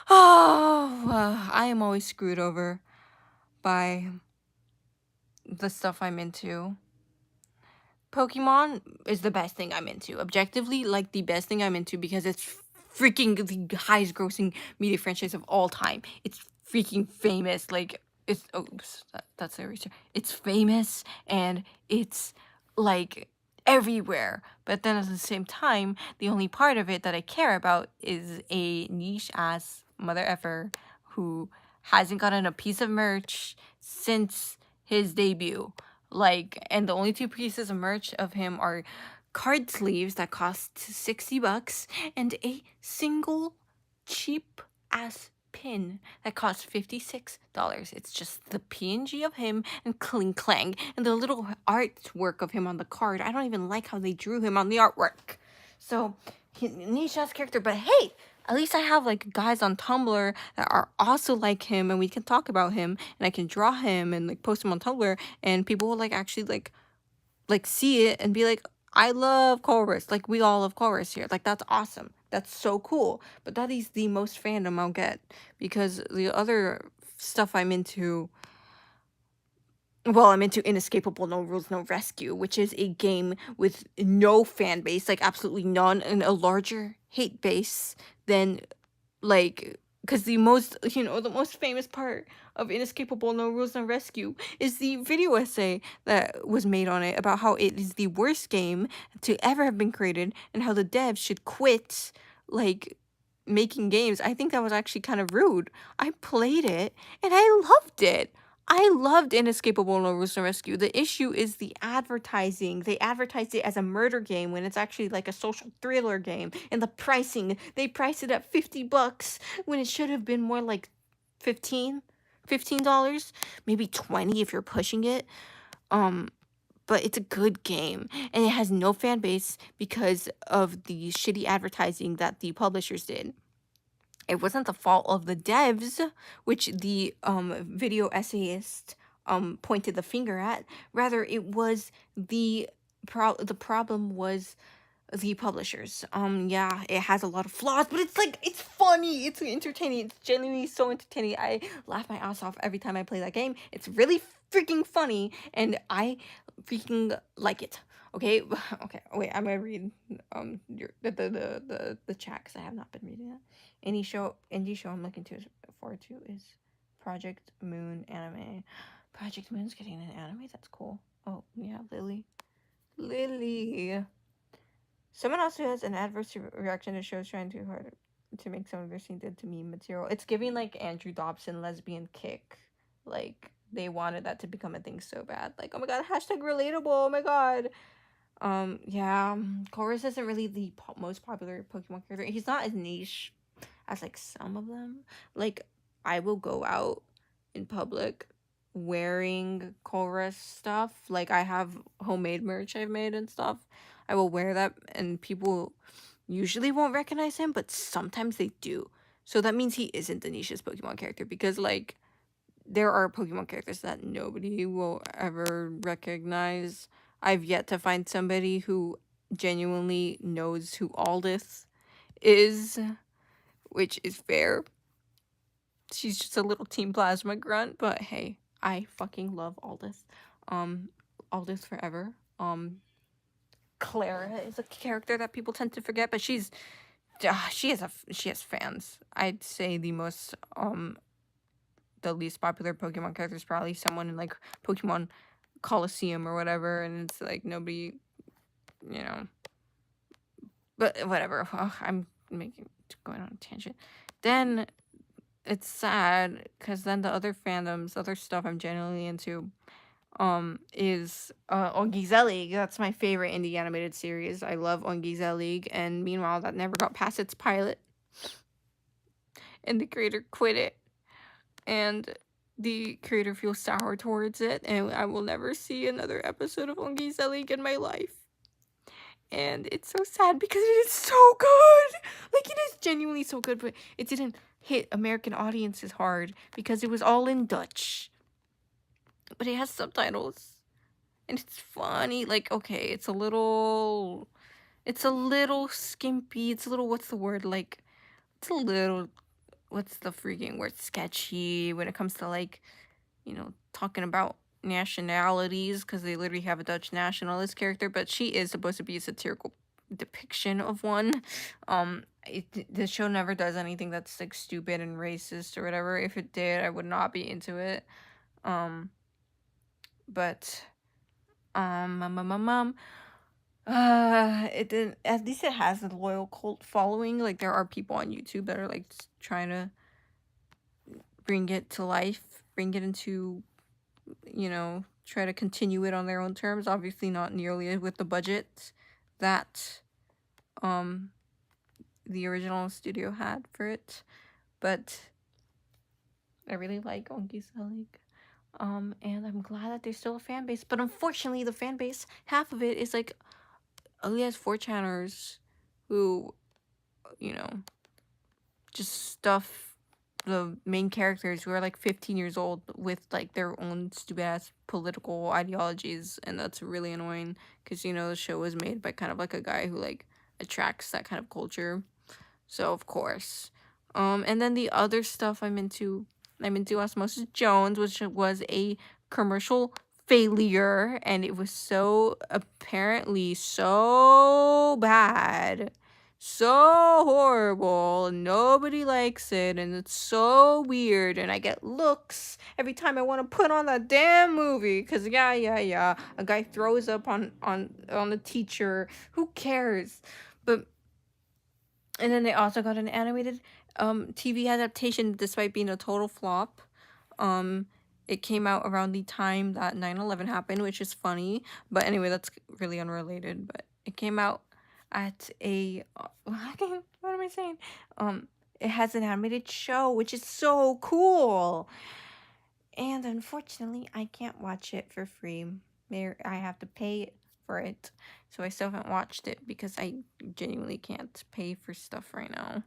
Oh, I am always screwed over by the stuff I'm into. Pokemon is the best thing I'm into. Objectively, like the best thing I'm into because it's freaking the highest grossing media franchise of all time. It's freaking famous. Like, it's, oops, that's a reason. It's famous and it's like everywhere. But then at the same time, the only part of it that I care about is a niche ass mother effer who hasn't gotten a piece of merch since his debut. Like, and the only two pieces of merch of him are card sleeves that cost $60 and a single cheap ass pin that costs $56. It's just the PNG of him and Kling Clang and the little artwork of him on the card. I don't even like how they drew him on the artwork. So, niche ass character, but hey, at least I have like guys on Tumblr that are also like him and we can talk about him and I can draw him and like post him on Tumblr and people will like actually like see it and be like, I love Chorus. Like we all love Chorus here. Like that's awesome. That's so cool. But that is the most fandom I'll get because the other stuff I'm into, well, I'm into Inescapable No Rules No Rescue, which is a game with no fan base, like absolutely none, and a larger hate base than like, because the most, the most famous part of Inescapable No Rules No Rescue is the video essay that was made on it about how it is the worst game to ever have been created and how the devs should quit like making games. I think that was actually kind of rude. I played it and I loved it. I loved Inescapable No Rules No Rescue. The issue is the advertising. They advertised it as a murder game when it's actually like a social thriller game. And the pricing, they priced it at $50 when it should have been more like $15, maybe $20 if you're pushing it. But it's a good game and it has no fan base because of the shitty advertising that the publishers did. It wasn't the fault of the devs, which the video essayist pointed the finger at. Rather, it was the problem was the publishers. Yeah, it has a lot of flaws, but it's like, it's funny, it's entertaining, it's genuinely so entertaining. I laugh my ass off every time I play that game. It's really freaking funny, and I freaking like it. Okay, okay. Wait, I'm gonna read the chat because I have not been reading it. Indie show I'm looking forward to is Project Moon anime. Project Moon's getting an anime. That's cool. Oh yeah, Lily. Someone else who has an adverse reaction to shows trying too hard to make some of their scene did to meme material. It's giving like Andrew Dobson lesbian kick. Like they wanted that to become a thing so bad. Like, oh my god, hashtag relatable. Oh my god. Yeah, Chorus isn't really the most popular Pokemon character. He's not as niche as like some of them. Like I will go out in public wearing Chorus stuff. Like I have homemade merch I've made and stuff. I will wear that and people usually won't recognize him, but sometimes they do. So that means he isn't the nichest Pokemon character because like there are Pokemon characters that nobody will ever recognize. I've yet to find somebody who genuinely knows who Aldith is, which is fair. She's just a little Team Plasma grunt, but hey, I fucking love Aldith. Aldith forever. Clara is a character that people tend to forget, but she has fans. I'd say the least popular Pokemon character is probably someone in like Pokemon Coliseum or whatever, and it's like nobody, but whatever. I'm going on a tangent. Then it's sad because then the other fandoms, other stuff I'm generally into, is Ongiselig. That's my favorite indie animated series. I love Ongiselig, and meanwhile that never got past its pilot, and the creator quit it. And the creator feels sour towards it, and I will never see another episode of Ongiselig in my life. And it's so sad because it is so good. Like, it is genuinely so good, but it didn't hit American audiences hard because it was all in Dutch. But it has subtitles. And it's funny. Like, okay, it's a little It's a little skimpy. It's a little, what's the word? Like, it's a little, what's the freaking word? Sketchy when it comes to, like, talking about nationalities, because they literally have a Dutch nationalist character, but she is supposed to be a satirical depiction of one. The show never does anything that's like stupid and racist or whatever. If it did, I would not be into it. But it didn't. At least it has a loyal cult following. Like there are people on YouTube that are like trying to bring it to life, bring it into, try to continue it on their own terms. Obviously, not nearly with the budget that the original studio had for it, but I really like Ongi Selig. And I'm glad that there's still a fan base. But unfortunately, the fan base, half of it is like only has 4chaners who, just stuff the main characters who are like 15 years old with like their own stupid ass political ideologies, and that's really annoying because the show was made by kind of like a guy who like attracts that kind of culture. So of course. And then the other stuff I'm into Osmosis Jones, which was a commercial failure, and it was so apparently so bad, so horrible, and nobody likes it, and it's so weird, and I get looks every time I want to put on that damn movie, because yeah, a guy throws up on the teacher. Who cares? But and then they also got an animated TV adaptation, despite being a total flop. It came out around the time that 9/11 happened, which is funny. But anyway, that's really unrelated. But it came out at a what am I saying? It has an animated show, which is so cool. And unfortunately, I can't watch it for free. I have to pay for it. So I still haven't watched it because I genuinely can't pay for stuff right now.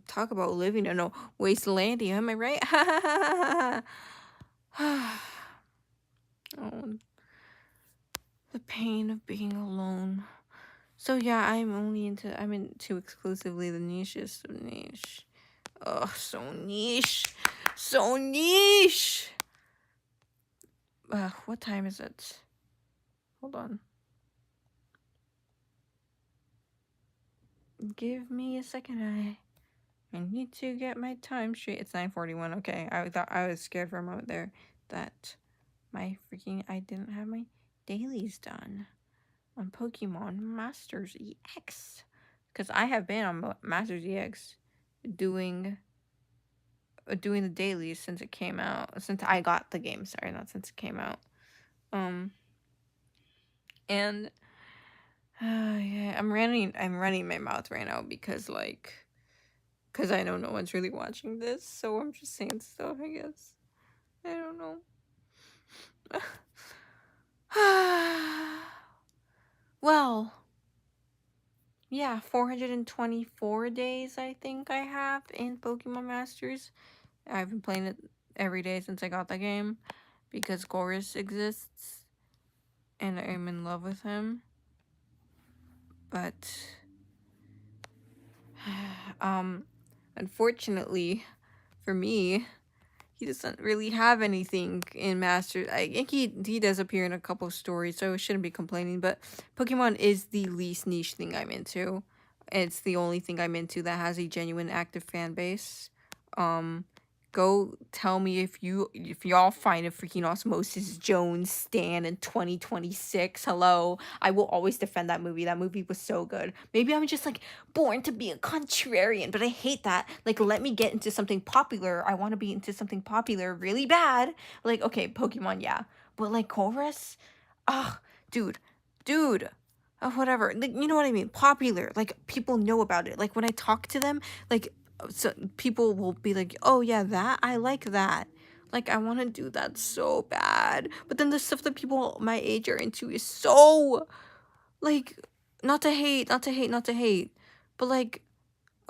Talk about living in a wastelandia, am I right? Oh, the pain of being alone. So yeah, I'm into exclusively the niches of niche. Oh, so niche. So niche. What time is it? Hold on. Give me a second. I need to get my time straight. It's 9:41. Okay, I thought I was scared for a moment there that I didn't have my dailies done on Pokemon Masters EX, because I have been on Masters EX doing the dailies since it came out. Since I got the game, sorry, not since it came out. And yeah, I'm running my mouth right now because I know no one's really watching this, so I'm just saying stuff, I guess. I don't know. Well, yeah, 424 days I think I have in Pokemon Masters. I've been playing it every day since I got the game because Chorus exists and I'm in love with him. But unfortunately for me, he doesn't really have anything in Masters. I think he does appear in a couple of stories, so I shouldn't be complaining. But Pokemon is the least niche thing I'm into. It's the only thing I'm into that has a genuine active fan base. Go tell me if y'all find a freaking Osmosis Jones stan in 2026. Hello, I will always defend that movie. That movie was so good. Maybe I'm just like born to be a contrarian, but I hate that. Like, let me get into something popular. I want to be into something popular really bad. Like, okay, Pokemon, yeah, but like Chorus, dude, whatever. Like, you know what I mean? Popular. Like, people know about it. Like, when I talk to them, like, so people will be like, oh yeah, that I like that. Like, I want to do that so bad, but then the stuff that people my age are into is so, like, not to hate, but like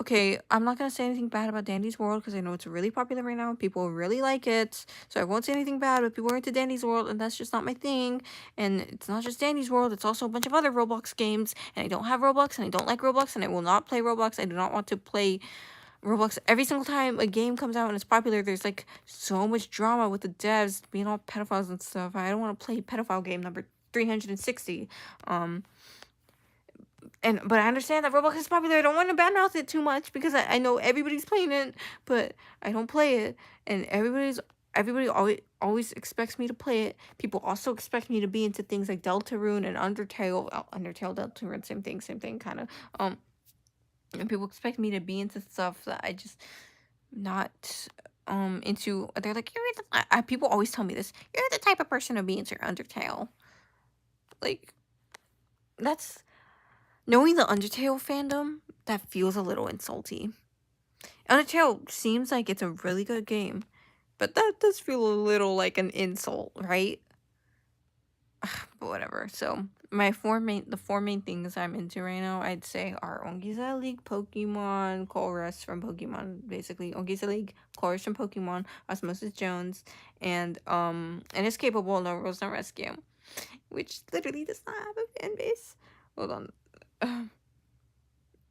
okay, I'm not gonna say anything bad about Dandy's World because I know it's really popular right now. People really like it, so I won't say anything bad. But people are into Dandy's World, and that's just not my thing. And it's not just Dandy's World; it's also a bunch of other Roblox games. And I don't have Roblox, and I don't like Roblox, and I will not play Roblox. I do not want to play Roblox. Every single time a game comes out and it's popular, there's like so much drama with the devs being all pedophiles and stuff. I don't want to play pedophile game number 360. But I understand that Roblox is popular. I don't want to badmouth it too much because I know everybody's playing it, but I don't play it, and everybody always expects me to play it. People also expect me to be into things like Deltarune and Undertale. Undertale, Deltarune, same thing, kind of. And people expect me to be into stuff that I just not into. They're like, people always tell me this. You're the type of person to be into Undertale. Like, that's knowing the Undertale fandom, that feels a little insulty. Undertale seems like it's a really good game, but that does feel a little like an insult, right? But whatever. So the four main things I'm into right now, I'd say, are Ongisa League, Pokemon, Chorus from Pokemon, basically Ongisa League, Chorus from Pokemon, Osmosis Jones, and Inescapable No Rules No Rescue, which literally does not have a fan base. Hold on.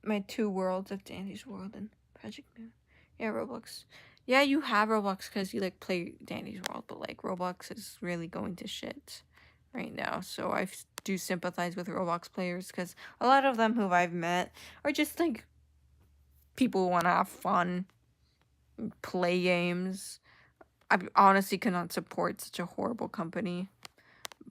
My two worlds of Dandy's World and Project Moon. Yeah, Roblox. Yeah, you have Roblox because you like play Dandy's World, but like Roblox is really going to shit right now. So I do sympathize with Roblox players because a lot of them who I've met are just like people who want to have fun, play games. I honestly cannot support such a horrible company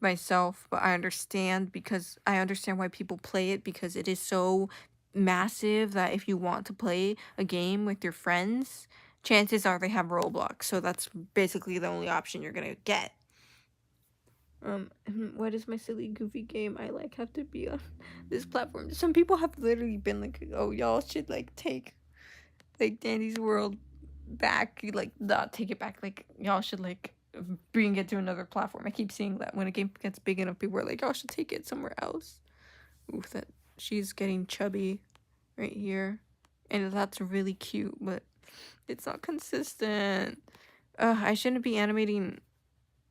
myself, but I understand why people play it, because it is so massive that if you want to play a game with your friends, chances are they have Roblox. So that's basically the only option you're gonna get. What is my silly goofy game I like have to be on this platform? Some people have literally been like, oh, y'all should like take like Dandy's World back, like not take it back, like y'all should like bring it to another platform. I keep seeing that when a game gets big enough, people are like, y'all should take it somewhere else. Oof, that she's getting chubby right here, and that's really cute, but it's not consistent. I shouldn't be animating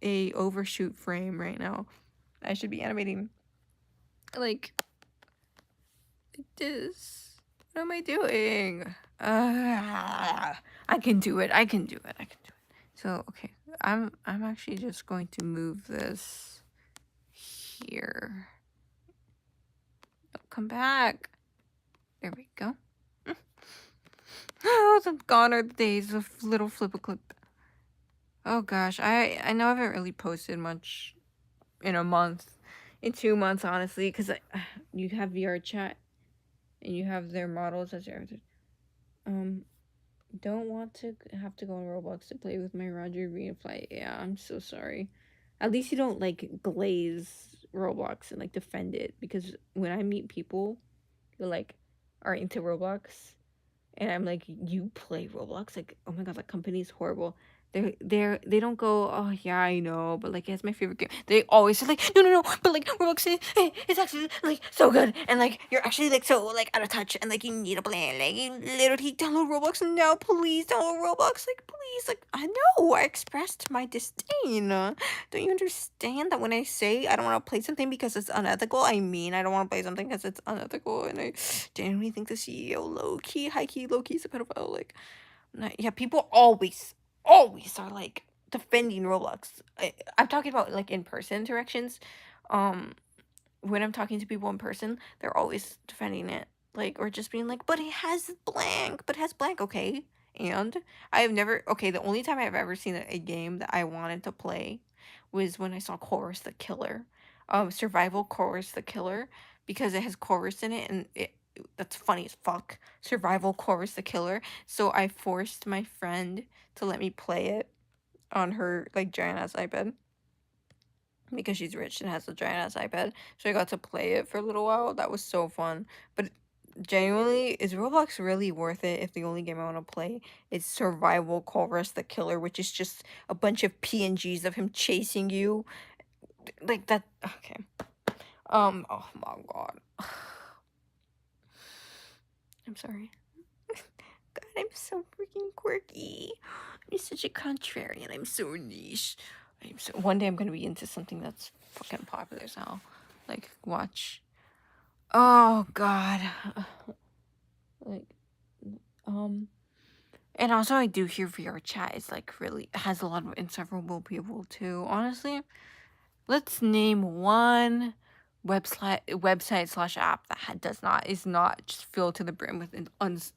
a overshoot frame right now. I should be animating like this. What am I doing? I can do it. So okay, I'm actually just going to move this here. Oh, come back. There we go. Oh, gone are the days of little flip a clip. Oh gosh, I know I haven't really posted much in a month, in 2 months, honestly, because you have VR chat and you have their models as your avatar. Don't want to have to go on Roblox to play with my Roger Green flight. Yeah, I'm so sorry. At least you don't like glaze Roblox and like defend it, because when I meet people who like are into Roblox and I'm like, you play Roblox? Like, oh my god, that company is horrible. They don't go, oh yeah, I know, but like it's my favorite game. They always are like, no, but like Roblox is, hey, it's actually like so good, and like you're actually like so like out of touch, and like you need to play, like you literally download Roblox now, please download Roblox, like please, like I know I expressed my disdain. Don't you understand that when I say I don't want to play something because it's unethical, I mean I don't want to play something because it's unethical, and I genuinely think the CEO low key, high key, low key is a pedophile. Like, yeah, people always are like defending Roblox. I'm talking about like in person interactions. When I'm talking to people in person, they're always defending it, like, or just being like, but it has blank, okay. And I have never, okay, the only time I've ever seen a game that I wanted to play was when I saw Chorus the Killer, Survival Chorus the Killer, because it has Chorus in it, and that's funny as fuck. Survival Chorus the Killer. So I forced my friend to let me play it on her like giant ass iPad, because she's rich and has a giant ass iPad. So I got to play it for a little while. That was so fun. But genuinely, is Roblox really worth it if the only game I want to play is Survival Chorus the Killer, which is just a bunch of PNGs of him chasing you? Like that. Okay. Oh my god. I'm sorry. I'm so freaking quirky. I'm such a contrarian. I'm so niche. One day I'm gonna be into something that's fucking popular, so I'll like watch. Oh god. Like and also I do hear VR chat is like really has a lot of insufferable people too. Honestly, let's name one website/app that is not just filled to the brim with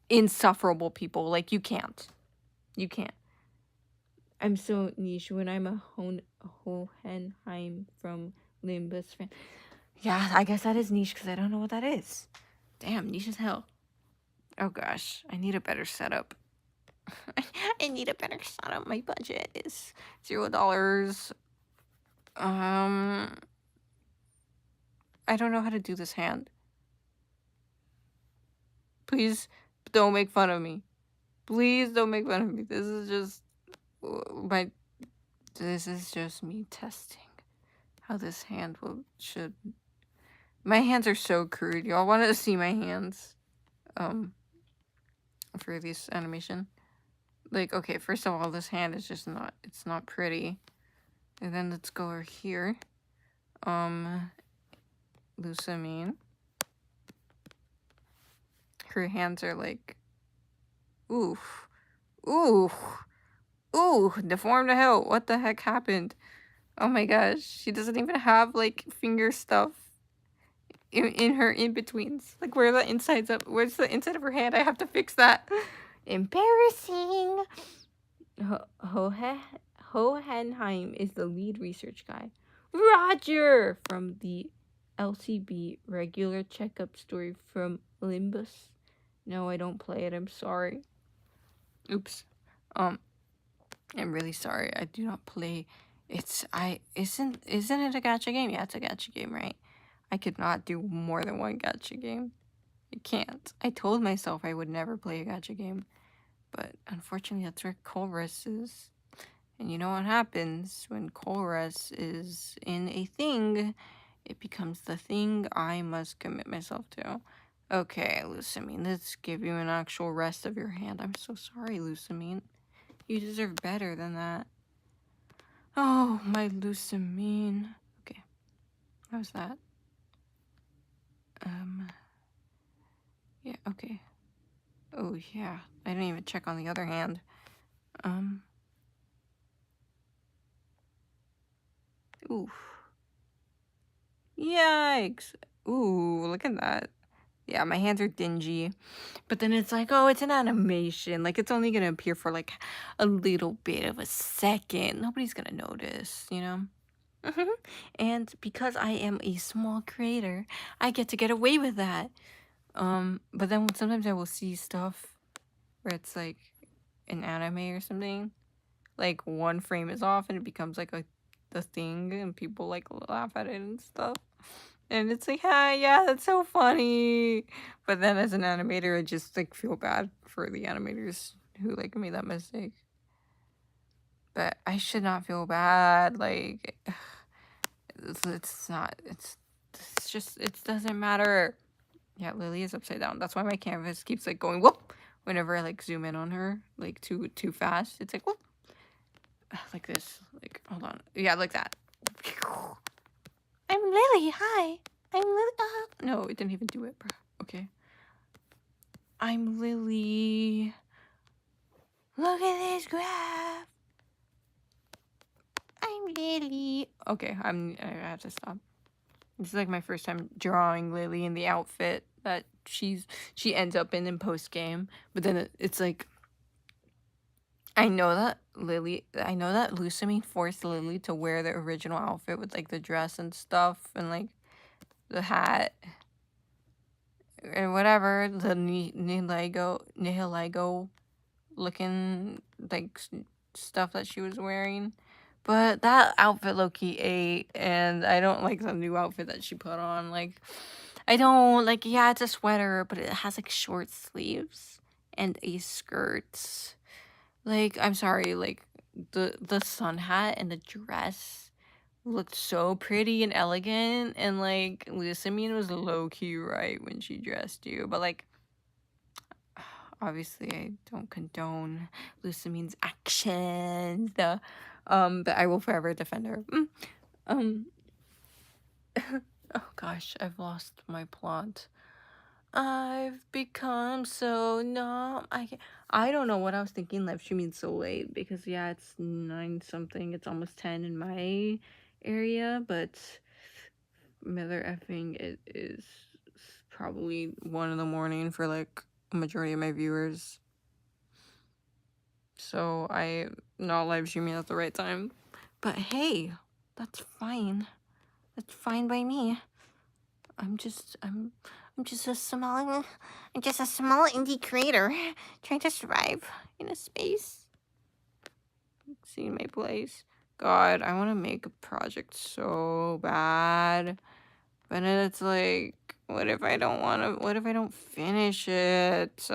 insufferable people. Like you can't. I'm so niche when I'm a Hohenheim from Limbus fan. Yeah, I guess that is niche because I don't know what that is. Damn, niche as hell. Oh gosh, I need a better setup. I need a better setup. My budget is $0. I don't know how to do this hand. Please don't make fun of me. Please don't make fun of me. This is just me testing how this hand should. My hands are so crude. Y'all want to see my hands for this animation? Like, okay, first of all, this hand is just it's not pretty. And then let's go over here. Lusamine. Her hands are like, oof, deformed to hell. What the heck happened? Oh my gosh, she doesn't even have like finger stuff in her in-betweens. Like where the inside's up, where's the inside of her hand? I have to fix that. Embarrassing. Hohenheim is the lead research guy. Roger from the LCB regular checkup story from Limbus. No, I don't play it. I'm sorry. Oops. I'm really sorry. I do not play. Isn't it a gacha game? Yeah, it's a gacha game, right? I could not do more than one gacha game. I can't. I told myself I would never play a gacha game, but unfortunately, that's where Chorus is. And you know what happens when Chorus is in a thing? It becomes the thing I must commit myself to. Okay, Lusamine, let's give you an actual rest of your hand. I'm so sorry, Lusamine. You deserve better than that. Oh, my Lusamine. Okay, how's that? Yeah, okay. Oh, yeah, I didn't even check on the other hand. Oof. Yikes. Ooh, look at that. Yeah, my hands are dingy. But then it's like, oh, it's an animation. Like, it's only gonna appear for, like, a little bit of a second. Nobody's gonna notice, you know? And because I am a small creator, I get away with that. But then sometimes I will see stuff where it's, like, an anime or something. Like, one frame is off and it becomes, like, the thing, and people, like, laugh at it and stuff. And it's like, hi, yeah, that's so funny. But then as an animator, I just like feel bad for the animators who like made that mistake. But I should not feel bad. Like, it's not, it's just, it doesn't matter. Yeah, Lily is upside down. That's why my canvas keeps like going whoop whenever I like zoom in on her, like too fast. It's like whoop. Like this. Like, hold on. Yeah, like that. I'm Lily, hi. I'm Lily. No, it didn't even do it, bro. Okay. I'm Lily. Look at this graph. I'm Lily. Okay, I have to stop. This is like my first time drawing Lily in the outfit that she ends up in post game. But then it's like I know that Lusamine forced Lily to wear the original outfit with like the dress and stuff and like the hat and whatever, the nihiligo looking like stuff that she was wearing. But that outfit low-key ate, and I don't like the new outfit that she put on. Like, I don't like, yeah, it's a sweater, but it has like short sleeves and a skirt. Like, I'm sorry, like the sun hat and the dress looked so pretty and elegant, and like Lusamine was low-key right when she dressed you, but like obviously I don't condone Lusamin's actions. But I will forever defend her. Um, oh gosh, I've lost my plot. I've become so numb. I don't know what I was thinking live streaming so late, because yeah, it's 9 something. It's almost 10 in my area, but mother effing it is probably 1 in the morning for like a majority of my viewers. So I'm not live streaming at the right time. But hey, that's fine. That's fine by me. I'm just a small indie creator trying to survive in a space. See my place. God, I want to make a project so bad. But then it's like, what if I don't finish it?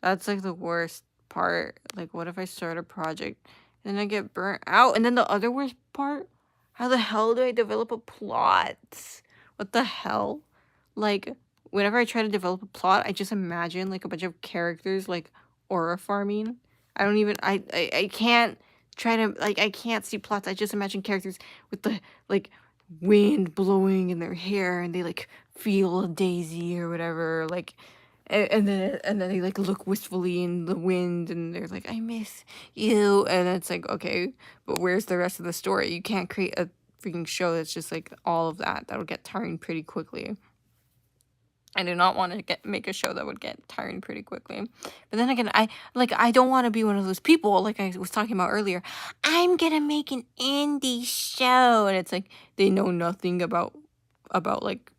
That's like the worst part. Like, what if I start a project and then I get burnt out? And then the other worst part, how the hell do I develop a plot? What the hell? Like, whenever I try to develop a plot, I just imagine like a bunch of characters like aura farming. I don't even, I can't try to, like, I can't see plots. I just imagine characters with the, like, wind blowing in their hair and they like feel a daisy or whatever, like, and then they like look wistfully in the wind and they're like, I miss you. And it's like, okay, but where's the rest of the story? You can't create a freaking show that's just like all of that. That'll get tiring pretty quickly. I do not want to make a show that would get tiring pretty quickly. But then again, I don't want to be one of those people like I was talking about earlier. I'm gonna make an indie show, and it's like they know nothing about like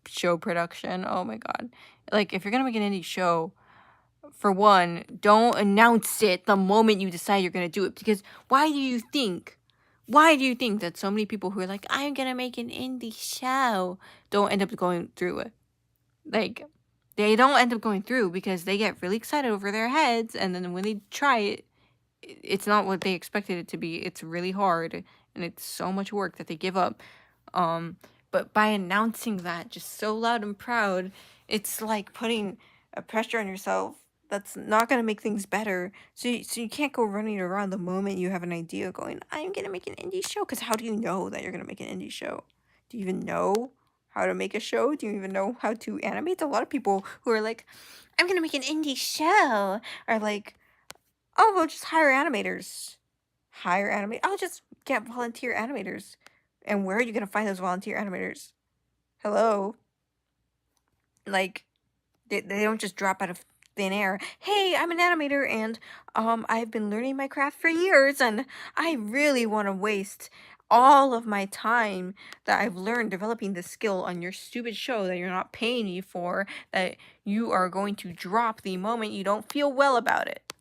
show production. Oh my god! Like, if you're gonna make an indie show, for one, don't announce it the moment you decide you're gonna do it, because why do you think that so many people who are like, I'm gonna make an indie show, don't end up going through it? Like, they don't end up going through because they get really excited over their heads, and then when they try it, it's not what they expected it to be. It's really hard, and it's so much work that they give up. But by announcing that just so loud and proud, it's like putting a pressure on yourself that's not going to make things better. So you can't go running around the moment you have an idea going, I'm going to make an indie show. Because how do you know that you're going to make an indie show? Do you even know how to make a show? Do you even know how to animate? A lot of people who are like, I'm going to make an indie show, are like, oh, we'll just hire animators. I'll just get volunteer animators. And where are you going to find those volunteer animators? Hello? Like, they don't just drop out of thin air. Hey, I'm an animator, and I've been learning my craft for years, and I really want to waste all of my time that I've learned developing this skill on your stupid show that you're not paying me for, that you are going to drop the moment you don't feel well about it.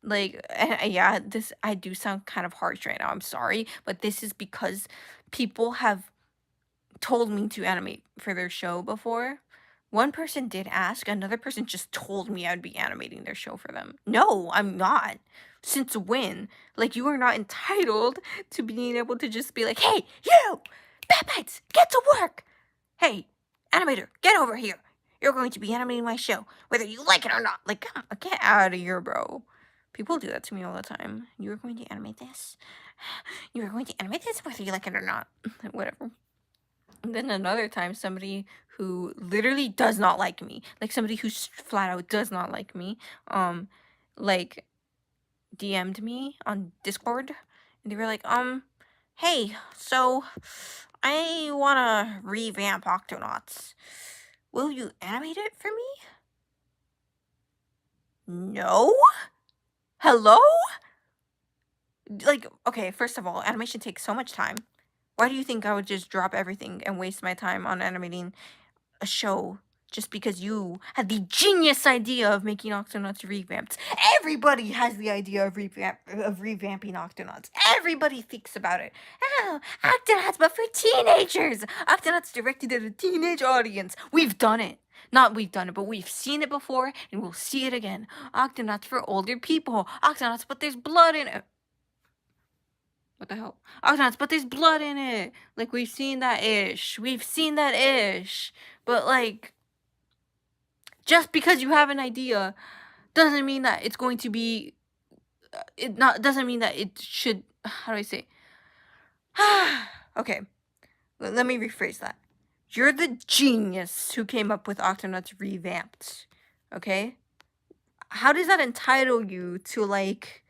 Like, yeah, I do sound kind of harsh right now. I'm sorry, but this is because people have told me to animate for their show before. One person did ask, another person just told me I'd be animating their show for them. No, I'm not. Since when? Like, you are not entitled to being able to just be like, hey, you, Batbites, get to work. Hey, animator, get over here. You're going to be animating my show, whether you like it or not. Like, get out of here, bro. People do that to me all the time. You are going to animate this. You are going to animate this, whether you like it or not. Whatever. And then another time, somebody who literally does not like me, like somebody who flat out does not like me, like, DM'd me on Discord, and they were like, hey, so I wanna revamp Octonauts. Will you animate it for me? No? Hello? Like, okay, first of all, animation takes so much time. Why do you think I would just drop everything and waste my time on animating a show just because you had the genius idea of making Octonauts revamped? Everybody has the idea of revamping Octonauts. Everybody thinks about it. Oh, Octonauts, but for teenagers. Octonauts directed at a teenage audience. We've done it. Not we've done it, but we've seen it before, and we'll see it again. Octonauts for older people. Octonauts, but there's blood in it. What the hell? Octonauts, but there's blood in it. Like, we've seen that ish. But, like, just because you have an idea doesn't mean that it's going to be doesn't mean that it should, how do I say? Okay, let me rephrase that. You're the genius who came up with Octonauts Revamped. Okay? How does that entitle you to like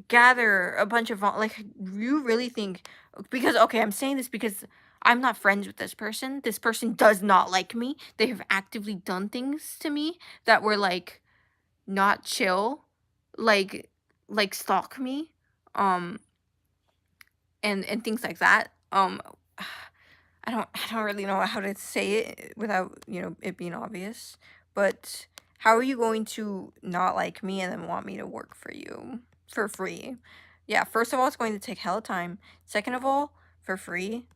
gather a bunch of like, you really think, because okay, I'm saying this because I'm not friends with this person. This person does not like me. They have actively done things to me that were like not chill, like stalk me, um and things like that. I don't really know how to say it without, it being obvious. But how are you going to not like me and then want me to work for you for free? Yeah, first of all, it's going to take hella time. Second of all, for free?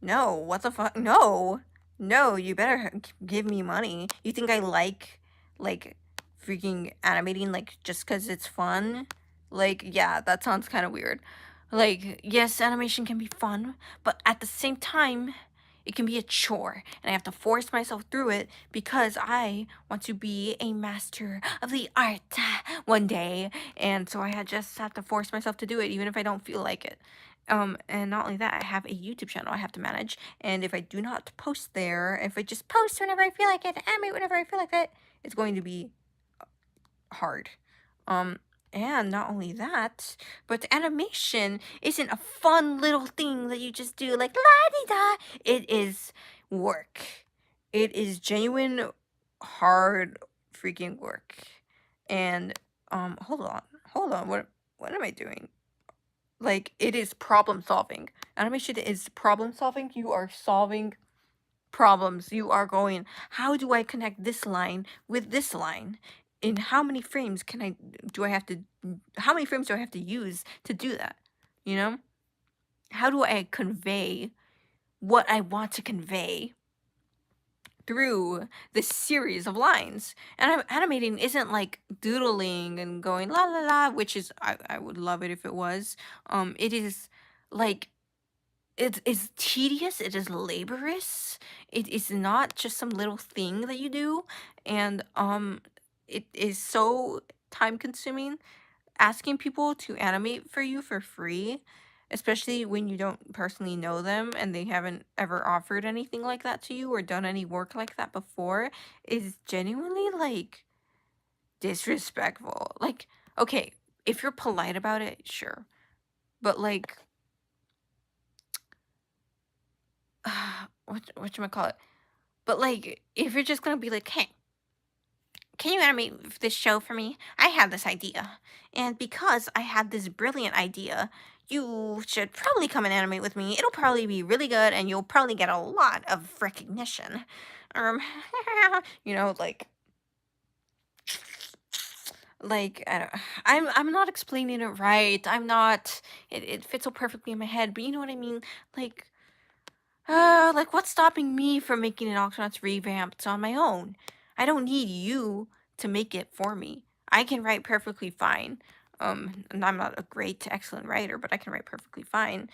No, what the fuck? No. No, you better give me money. You think I like freaking animating like just cuz it's fun? Like, yeah, that sounds kind of weird. Like, yes, animation can be fun, but at the same time, it can be a chore, and I have to force myself through it because I want to be a master of the art one day, and so I just have to force myself to do it even if I don't feel like it. And not only that, I have a YouTube channel I have to manage, and if I do not post there, if I just post whenever I feel like it, animate whenever I feel like it, it's going to be hard. And not only that, but animation isn't a fun little thing that you just do like la-di-da. It is work. It is genuine hard freaking work. And hold on. What am I doing? Like, it is problem solving. Animation is problem solving. You are solving problems. You are going, how do I connect this line with this line? In how many frames how many frames do I have to use to do that? You know? How do I convey what I want to convey through this series of lines? And animating isn't like doodling and going la la la, which is, I would love it if it was. It is like, it is tedious, it is laborious, it is not just some little thing that you do, and it is so time consuming. Asking people to animate for you for free, especially when you don't personally know them and they haven't ever offered anything like that to you or done any work like that before, is genuinely like disrespectful. Like, okay, if you're polite about it, sure, but like, whatchamacallit? But like, if you're just gonna be like, hey, can you animate this show for me? I have this idea. And because I have this brilliant idea, you should probably come and animate with me. It'll probably be really good and you'll probably get a lot of recognition. Um, like, I don't, I'm not explaining it right. I'm not, it fits so perfectly in my head, but you know what I mean? Like what's stopping me from making an Octonauts revamped on my own? I don't need you to make it for me. I can write perfectly fine. And I'm not a great, excellent writer, but I can write perfectly fine.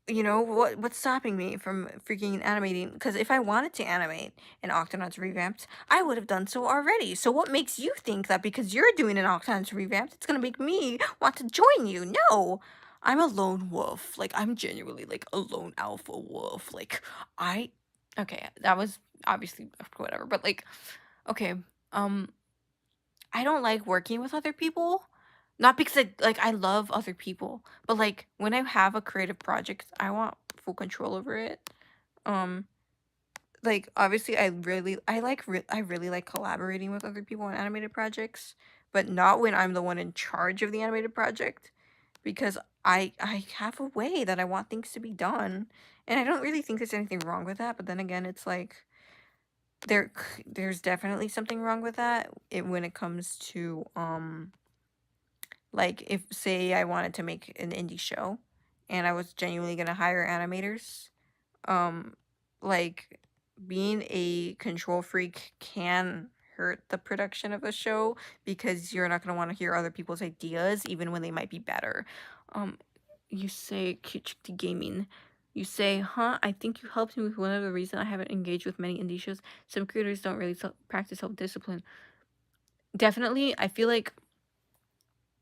What's stopping me from freaking animating? Because if I wanted to animate an Octonauts revamped, I would have done so already. So what makes you think that because you're doing an Octonauts revamped, it's gonna make me want to join you? No, I'm a lone wolf. Like, I'm genuinely like a lone alpha wolf. Like, okay, that was obviously whatever, but like, okay, um, I don't like working with other people. Not because I love other people, but like when I have a creative project, I want full control over it. Um, like obviously I really like collaborating with other people on animated projects, but not when I'm the one in charge of the animated project, because I have a way that I want things to be done, and I don't really think there's anything wrong with that. But then again, it's like there's definitely something wrong with that when it comes to like, if, say, I wanted to make an indie show and I was genuinely going to hire animators, um, like, being a control freak can hurt the production of a show because you're not going to want to hear other people's ideas, even when they might be better. Um, you say Cute Chick Gaming. You say, huh, I think you helped me with one of the reasons I haven't engaged with many indie shows. Some creators don't really practice self-discipline. Definitely, I feel like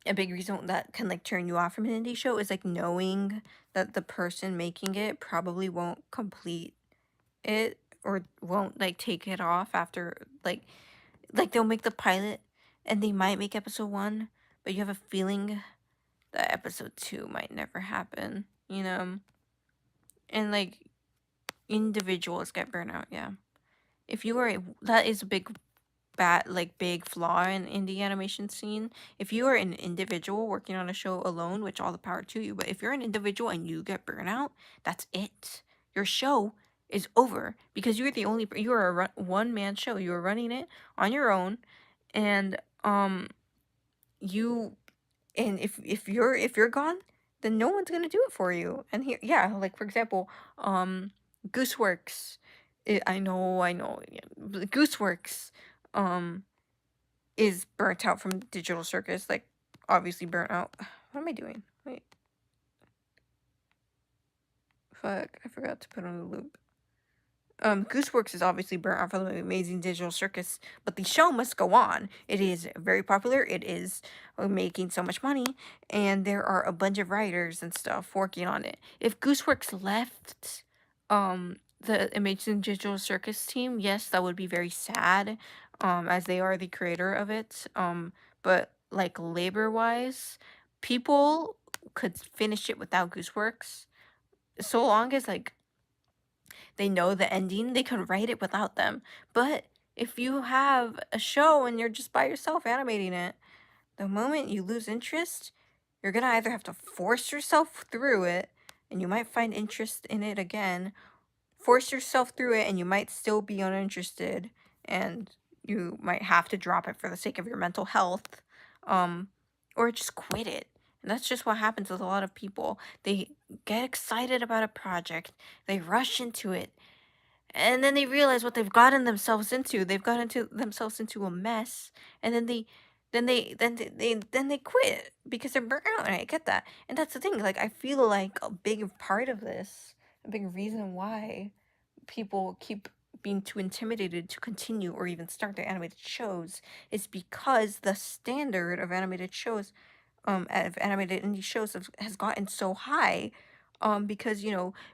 a big reason that can like turn you off from an indie show is like knowing that the person making it probably won't complete it or won't like take it off after like they'll make the pilot and they might make episode 1, but you have a feeling that episode 2 might never happen, you know? And like individuals get burnout, yeah. If you are that is a big flaw in indie animation scene. If you are an individual working on a show alone, which all the power to you, but if you're an individual and you get burnout, that's it. Your show is over because you are a one man show. You are running it on your own, and you and if you're gone, then no one's gonna do it for you. And here, yeah, like for example, Gooseworks. I know. Yeah, Gooseworks. Is burnt out from Digital Circus, like obviously burnt out. What am I doing? Wait. Fuck, I forgot to put on the loop. Gooseworks is obviously burnt out from the amazing Digital Circus, but the show must go on. It is very popular. It is making so much money, and there are a bunch of writers and stuff working on it. If Gooseworks left, the amazing Digital Circus team, yes, that would be very sad, as they are the creator of it. But like labor-wise, people could finish it without Gooseworks, so long as like they know the ending, they could write it without them. But if you have a show and you're just by yourself animating it, the moment you lose interest, you're gonna either have to force yourself through it, and you might find interest in it again, force yourself through it, and you might still be uninterested, and you might have to drop it for the sake of your mental health, or just quit it. And that's just what happens with a lot of people. They get excited about a project, they rush into it, and then they realize what they've gotten themselves into. They've gotten themselves into a mess, and then they quit because they're burnt out. And I get that, and that's the thing. Like I feel like a big part of this, a big reason why people keep being too intimidated to continue or even start their animated shows is because the standard of animated shows, of animated indie shows has gotten so high, because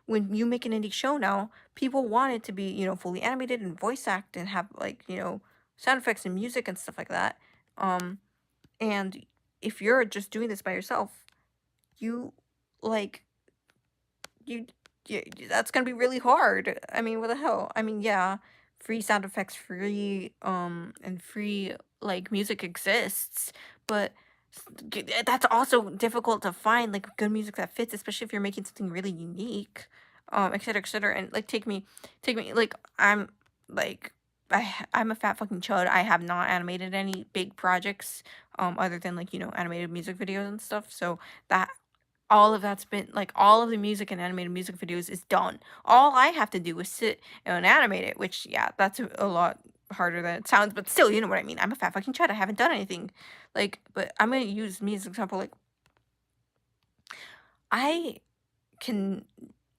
when you make an indie show now, people want it to be fully animated and voice act and have like sound effects and music and stuff like that. And if you're just doing this by yourself, you like you yeah, that's gonna be really hard. I mean, what the hell? I mean, yeah, free sound effects, free and free like music exists, but that's also difficult to find like good music that fits, especially if you're making something really unique, et cetera, et cetera. And like take me like like I'm a fat fucking chud. I have not animated any big projects, other than like animated music videos and stuff. So that all of that's been like all of the music and animated music videos is done. All I have to do is sit and animate it, which yeah, that's a lot harder than it sounds, but still, you know what I mean. I'm a fat fucking chud. I haven't done anything. Like, but I'm gonna use me as an example. Like, I can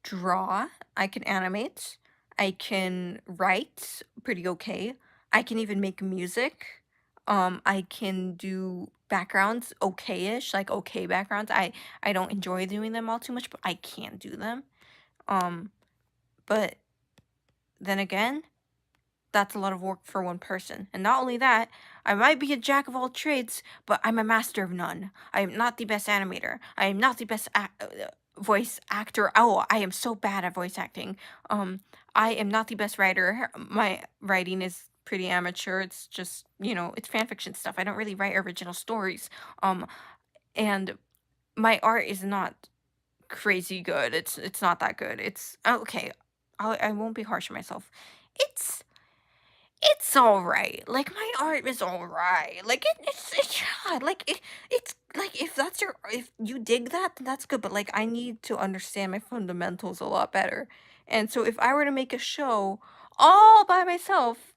draw, I can animate, I can write pretty okay. I can even make music. I can do backgrounds okay-ish, like okay backgrounds. I don't enjoy doing them all too much, but I can do them. But then again, that's a lot of work for one person. And not only that, I might be a jack of all trades, but I'm a master of none. I am not the best animator. I am not the best voice actor. Oh, I am so bad at voice acting. I am not the best writer. My writing is pretty amateur. It's just, it's fan fiction stuff. I don't really write original stories. And my art is not crazy good. It's not that good. It's okay. I won't be harsh on myself. It's it's alright. Like, my art is alright. Like, it's yeah, like, it's like, if you dig that, then that's good, but, like, I need to understand my fundamentals a lot better. And so if I were to make a show all by myself,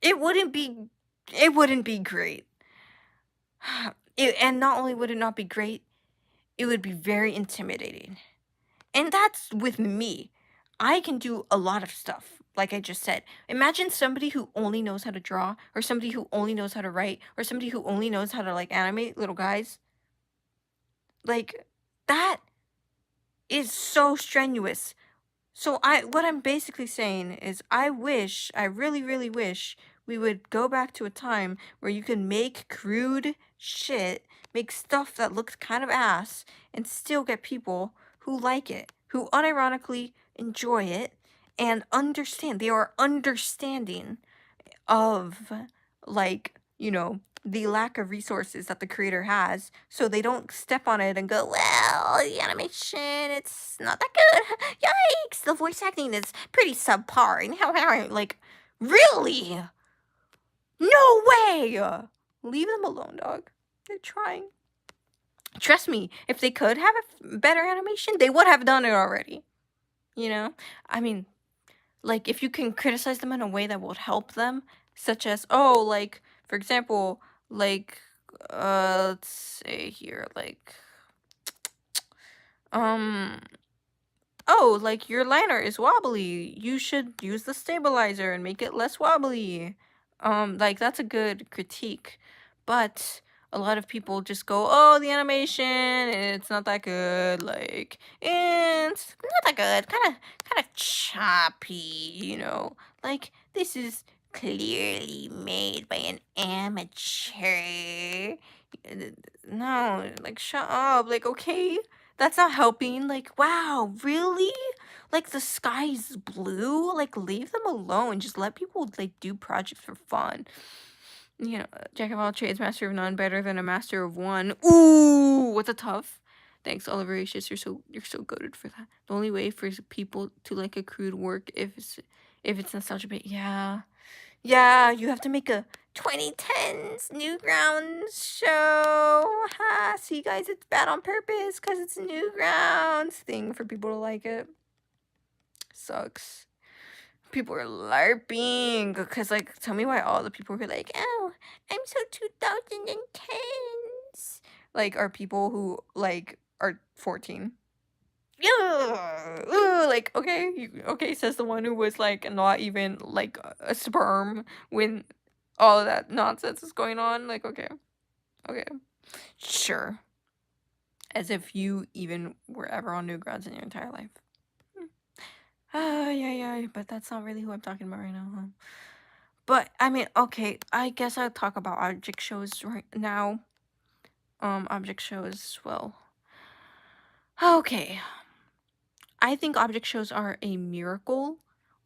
it wouldn't be it wouldn't be great. And not only would it not be great, it would be very intimidating. And that's with me. I can do a lot of stuff, like I just said. Imagine somebody who only knows how to draw, or somebody who only knows how to write, or somebody who only knows how to like animate little guys. Like, that is so strenuous. So what I'm basically saying is I really, really wish we would go back to a time where you could make crude shit, make stuff that looks kind of ass, and still get people who like it, who unironically enjoy it, and understand. They are understanding of, like, the lack of resources that the creator has, so they don't step on it and go, well, the animation, it's not that good. Yikes, the voice acting is pretty subpar. And how, like, really? No way! Leave them alone, dog. They're trying. Trust me, if they could have a better animation, they would have done it already. I mean, like, if you can criticize them in a way that will help them, such as, oh, like, for example, like, let's say here, like, oh, like, your liner is wobbly, you should use the stabilizer and make it less wobbly. Like, that's a good critique, but a lot of people just go, oh, the animation, it's not that good, like, it's not that good, kind of choppy, like, this is clearly made by an amateur. No, like, shut up, like, okay, that's not helping, like, wow, really? Like, the sky's blue? Like, leave them alone. Just let people, like, do projects for fun. Jack of all trades, master of none, better than a master of one. Ooh, what's a tough? Thanks, Oliver Asius. You're so goated for that. The only way for people to like a crude work if it's nostalgia bait. Yeah. Yeah, you have to make a 2010s Newgrounds show. Ha, see guys, it's bad on purpose because it's Newgrounds thing for people to like it. Sucks. People are LARPing because, like, tell me why all the people who are like, oh, I'm so 2010s, like, are people who, like, are 14. Yeah, like, okay, says the one who was, like, not even, like, a sperm when all of that nonsense is going on. Like, okay, sure. As if you even were ever on Newgrounds in your entire life. Yeah, but that's not really who I'm talking about right now, huh? But, I mean, okay, I guess I'll talk about object shows right now. Object shows, well, okay. I think object shows are a miracle,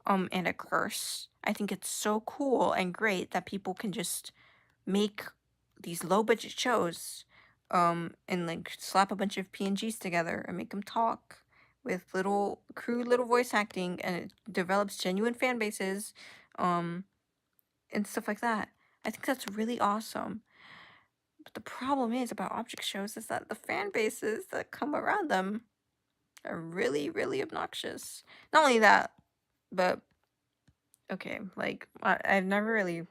and a curse. I think it's so cool and great that people can just make these low budget shows, and like slap a bunch of PNGs together and make them talk with little crude little voice acting, and it develops genuine fan bases, and stuff like that. I think that's really awesome. But the problem is about object shows is that the fan bases that come around them are really, really obnoxious. Not only that, but okay, like I've never really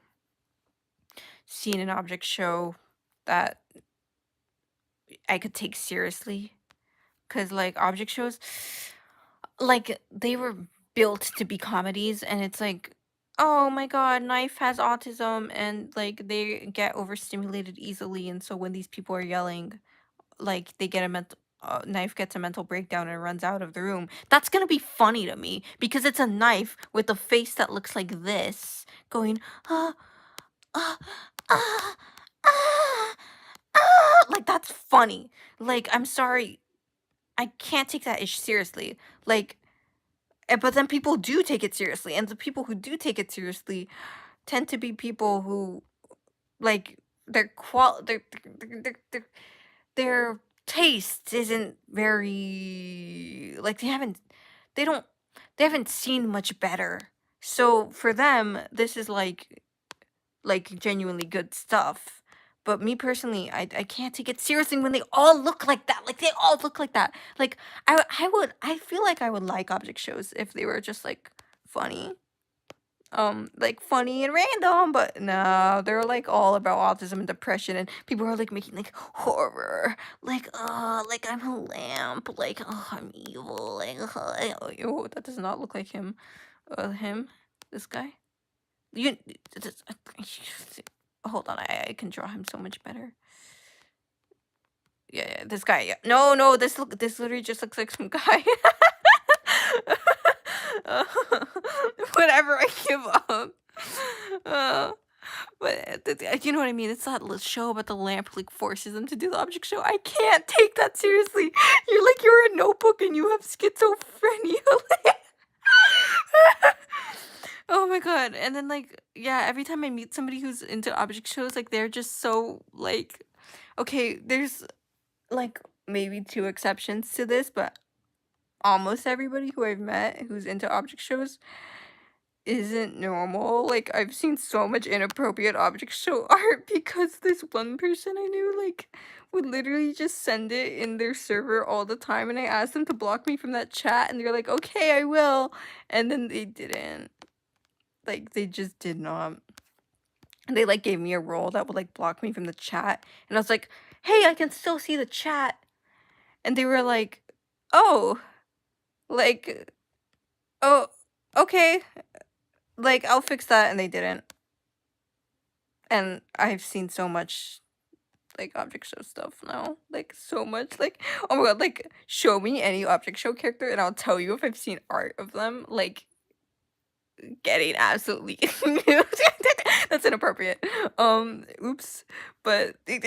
seen an object show that I could take seriously, because like object shows, like they were built to be comedies, and it's like, oh my god, Knife has autism, and like they get overstimulated easily, and so when these people are yelling, like they get a mental Knife gets a mental breakdown and runs out of the room. That's gonna be funny to me because it's a Knife with a face that looks like this, going ah ah ah ah ah, like that's funny. Like, I'm sorry, I can't take that ish seriously. Like, but then people do take it seriously, and the people who do take it seriously tend to be people who, like, their taste isn't very, like, they don't they haven't seen much better. So for them, this is like genuinely good stuff. But me personally, I can't take it seriously when they all look like that. Like, they all look like that. Like, I feel like I would like object shows if they were just like funny. like funny and random, but no, they're like all about autism and depression, and people are like making like horror, like I'm a lamp, like I'm evil, like oh, that does not look like him. Him, this guy. You, this, hold on, I can draw him so much better. Yeah, this guy. Yeah. No, this literally just looks like some guy. Uh, Whatever, I give up. Uh, but you know what I mean? It's that show about the lamp like forces them to do the object show. I can't take that seriously. You're a notebook and you have schizophrenia. Oh my god. And then like yeah, every time I meet somebody who's into object shows, like they're just so like okay, there's like maybe two exceptions to this, but almost everybody who I've met who's into object shows isn't normal. Like I've seen so much inappropriate object show art because this one person I knew like would literally just send it in their server all the time, and I asked them to block me from that chat and they're like, "Okay, I will." And then they didn't. Like they just did not. And they like gave me a role that would like block me from the chat, and I was like, "Hey, I can still see the chat." And they were like, "Oh, like oh, okay. Like I'll fix that." And they didn't. And I've seen so much like object show stuff now. Like so much. Like oh my god, like show me any object show character and I'll tell you if I've seen art of them. Like getting absolutely that's inappropriate. Oops. But you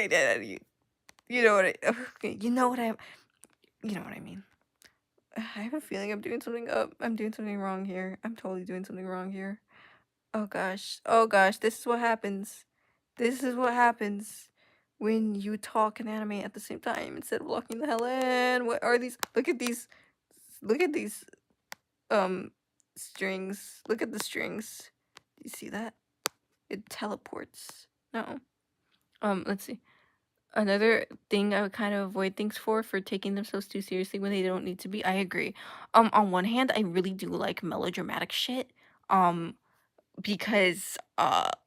know what you know what you know what I mean. I have a feeling I'm doing something I'm doing something wrong here. I'm totally doing something wrong here. Oh gosh. Oh gosh, this is what happens. This is what happens when you talk and animate at the same time instead of locking the hell in. What are these? Look at these. Look at these strings. Look at the strings. Do you see that? It teleports. No. Let's see. Another thing I would kind of avoid things for taking themselves too seriously when they don't need to be. I agree. On one hand, I really do like melodramatic shit. Because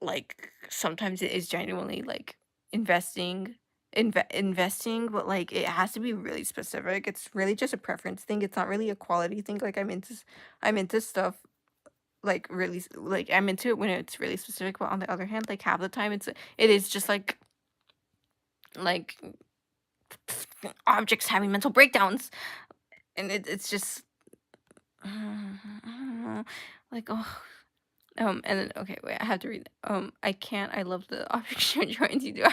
like sometimes it is genuinely like investing, but like it has to be really specific. It's really just a preference thing. It's not really a quality thing. Like I'm into stuff like really like I'm into it when it's really specific, but on the other hand, like half the time it is just like objects having mental breakdowns, and it's just I don't know, like oh. And then okay, wait, I have to read. I can't. I love the object you're trying to do.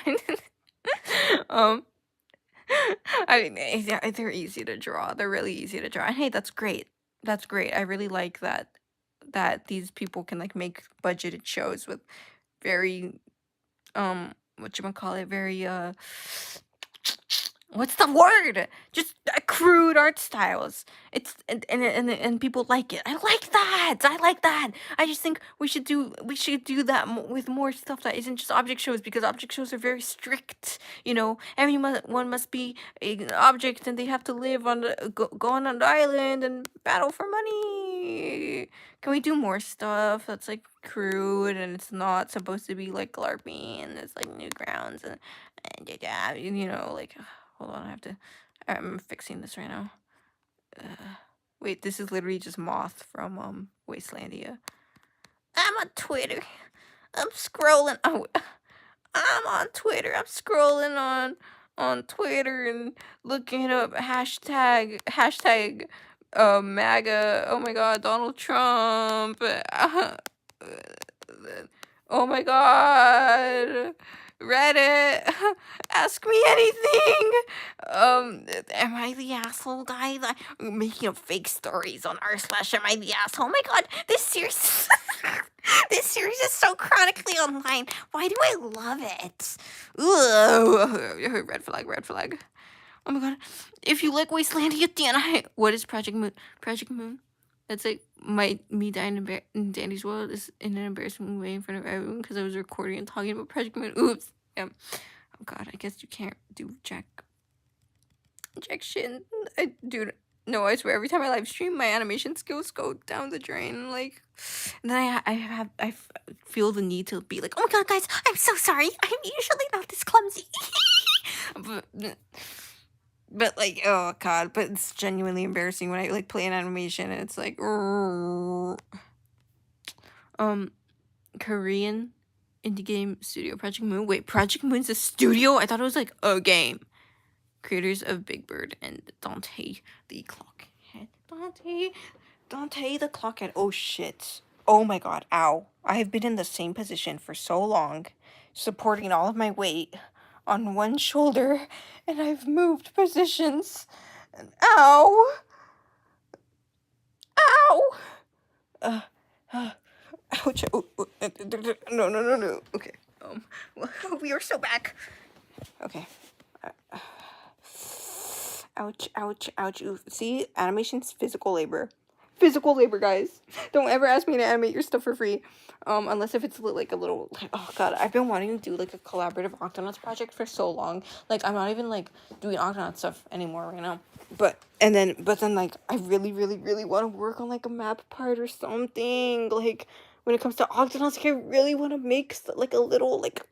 um, I mean, they're easy to draw. They're really easy to draw. And hey, that's great. That's great. I really like that these people can like make budgeted shows with very whatchamacallit, very what's the word? Just crude art styles. It's and people like it. I like that. I like that. I just think we should do that with more stuff that isn't just object shows, because object shows are very strict. You know, everyone must be an object and they have to live on go on an island and battle for money. Can we do more stuff that's like crude and it's not supposed to be like LARPing and it's like Newgrounds and yeah, you know, like hold on, I'm fixing this right now. Wait, this is literally just Moth from Wastelandia. I'm on Twitter. I'm scrolling. Oh, I'm on Twitter. I'm scrolling on Twitter and looking up hashtag MAGA. Oh my god, Donald Trump. Oh my god. Reddit, ask me anything. Am I the asshole guy that making up fake stories on r/am I the asshole? Oh my god, this series, this series is so chronically online. Why do I love it? Ooh, red flag, red flag. Oh my god, if you like Wastelandia, Dan, what is Project Moon? Project Moon? That's like me dying in Dandy's world is in an embarrassing way in front of everyone because I was recording and talking about Project Moon. Oops. Yeah. Oh god, I guess you can't do jack shit. Dude, No, I swear, every time I live stream, my animation skills go down the drain. Like, and then feel the need to be like, oh my god, guys, I'm so sorry. I'm usually not this clumsy. but like, oh god, but it's genuinely embarrassing when I like play an animation and it's like, Korean indie game studio Project Moon. Wait, Project Moon's a studio? I thought it was like a game. Creators of Big Bird and Dante the Clockhead. Dante the Clockhead. Oh shit. Oh my god. Ow. I have been in the same position for so long, supporting all of my weight on one shoulder, and I've moved positions. And ow. Ow. Ouch. Oh, no. Okay. We are so back. Okay. Ouch. Oof. See, animation's physical labor. Physical labor, guys. Don't ever ask me to animate your stuff for free. Unless if it's like a little, like, oh god, I've been wanting to do like a collaborative Octonauts project for so long. Like, I'm not even like doing Octonaut stuff anymore right now. But then like, I really want to work on like a map part or something. Like, when it comes to Octonauts, like, I really want to make like a little like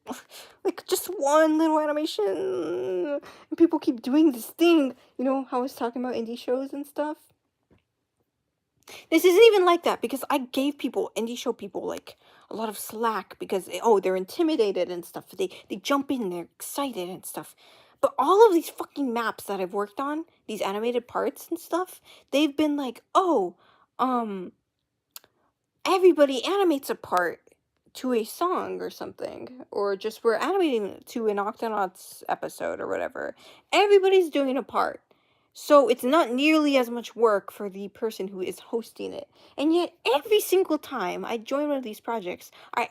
just one little animation. And people keep doing this thing. You know how I was talking about indie shows and stuff? This isn't even like that, because I gave indie show people, like, a lot of slack because, they're intimidated and stuff. They jump in, they're excited and stuff. But all of these fucking maps that I've worked on, these animated parts and stuff, they've been like, everybody animates a part to a song or something, or just we're animating to an Octonauts episode or whatever. Everybody's doing a part. So it's not nearly as much work for the person who is hosting it. And yet every single time I join one of these projects, I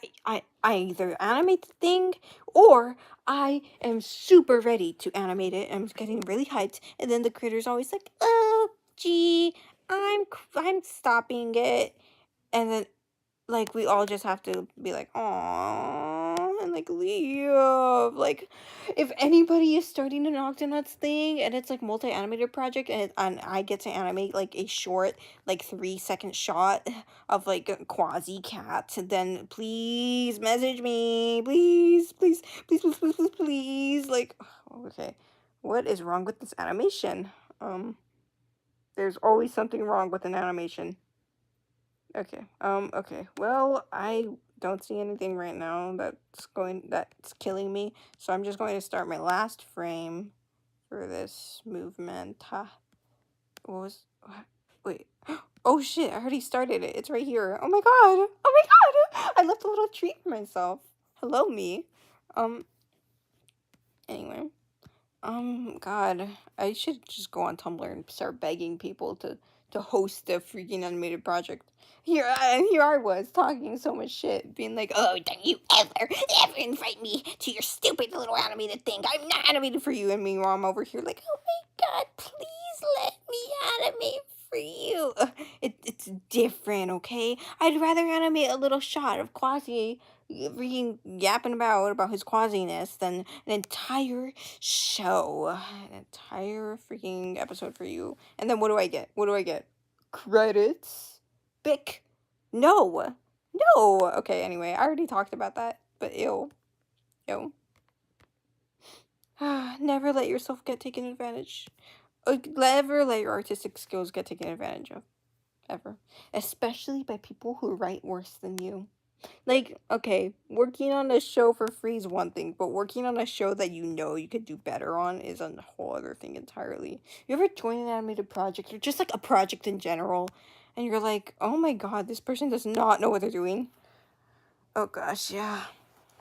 either animate the thing, or I am super ready to animate it. I'm getting really hyped, and then the creator's always like, "Oh, gee, I'm stopping it." And then, like, we all just have to be like, "Aww," and like leave. Like, if anybody is starting an Octonauts thing and it's like multi-animated project, and I get to animate like a short, like 3-second shot of like a quasi cat, then please message me, please. Like, okay, what is wrong with this animation? There's always something wrong with an animation. Okay. Well, I don't see anything right now that's killing me. So I'm just going to start my last frame for this movement. Wait. Oh shit, I already started it. It's right here. Oh my god. I left a little treat for myself. Hello, me. Anyway. God, I should just go on Tumblr and start begging people to host a freaking animated project. Here I was talking so much shit, being like, "Oh, don't you ever invite me to your stupid little animated thing? I'm not animated for you." And meanwhile, I'm over here like, "Oh my god, please let me animate for you." It's different, okay? I'd rather animate a little shot of Quasi freaking yapping about his quasiness than an entire show, an entire freaking episode for you. And then what do I get? Credits? Bic? No. Okay, anyway, I already talked about that, but ew. Never let yourself get taken advantage. Never let your artistic skills get taken advantage of. Ever. Especially by people who write worse than you. Like, okay, working on a show for free is one thing, but working on a show that you know you could do better on is a whole other thing entirely. You ever join an animated project, or just like a project in general, and you're like, oh my god, this person does not know what they're doing? Oh gosh, yeah.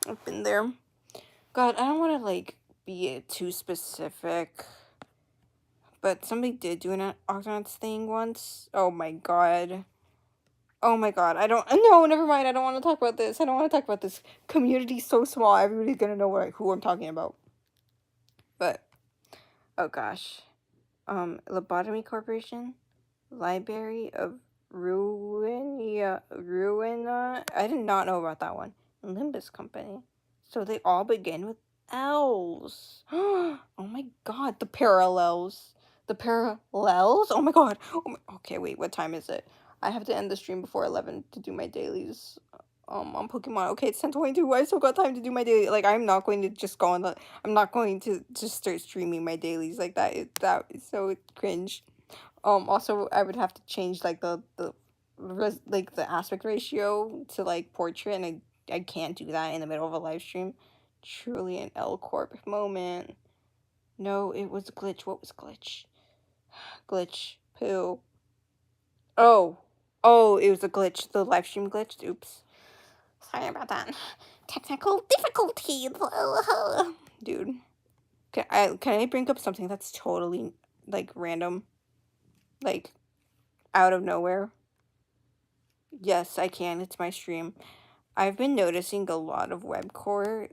I've been there. God, I don't want to, like, be too specific, but somebody did do an Octonauts thing once. Oh my god. No, never mind. I don't want to talk about this. Community's so small, everybody's gonna know who I'm talking about. But, oh gosh. Lobotomy Corporation? Library of Ruina. I did not know about that one. Limbus Company. So they all begin with L's. Oh my god, the parallels. The parallels? Oh my god. Okay, wait, what time is it? I have to end the stream before 11 to do my dailies on Pokemon. Okay, it's 10:22. I still got time to do my daily. Like, I'm not going to just go on the I'm not going to just start streaming my dailies like that. That is so cringe. Also I would have to change like like the aspect ratio to like portrait, and I can't do that in the middle of a live stream. Truly an L Corp moment. No, it was a glitch. What was glitch? Glitch. Poo. Oh. Oh, it was a glitch. The live stream glitched. Oops. Sorry about that. Technical difficulties. Dude. Can I bring up something that's totally, like, random? Like, out of nowhere? Yes, I can. It's my stream. I've been noticing a lot of webcore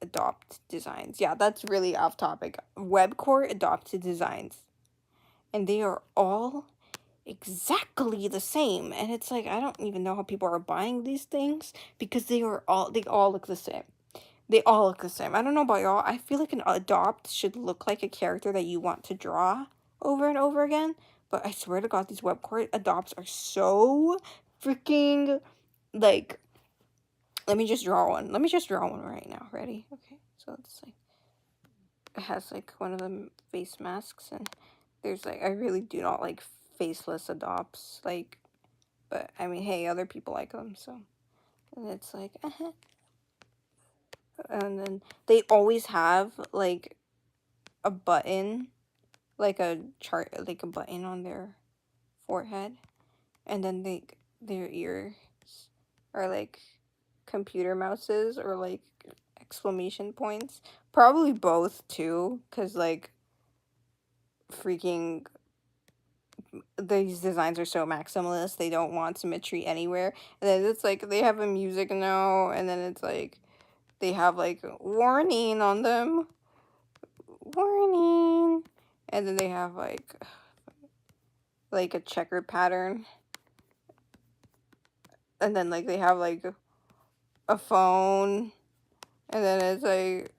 adopt designs. Yeah, that's really off topic. Webcore adopted designs. And they are all exactly the same, and it's like I don't even know how people are buying these things because they all look the same. They all look the same. I don't know about y'all. I feel like an adopt should look like a character that you want to draw over and over again, but I swear to god, these webcore adopts are so freaking, like, let me just draw one right now. Ready? Okay, so it's like it has like one of the face masks, and there's like I really do not like faceless adopts, like, but I mean, hey, other people like them, so. And it's like, and then they always have like a button, like a chart, like a button on their forehead, and then their ears are like computer mouses or like exclamation points, probably both too, because like freaking these designs are so maximalist, they don't want symmetry anywhere. And then it's like they have a music note, and then it's like they have like warning on them, warning, and then they have like a checkered pattern, and then like they have like a phone, and then it's like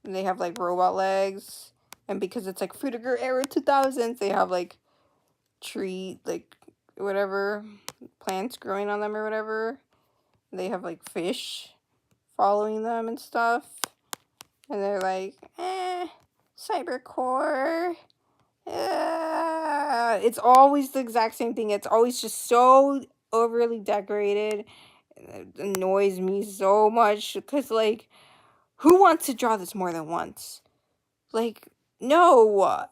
they have like robot legs, and because it's like Fruitiger era 2000s, they have like tree, like whatever, plants growing on them or whatever. They have like fish following them and stuff, and they're like, cybercore. It's always the exact same thing. It's always just so overly decorated. It annoys me so much because, like, who wants to draw this more than once? Like, no, I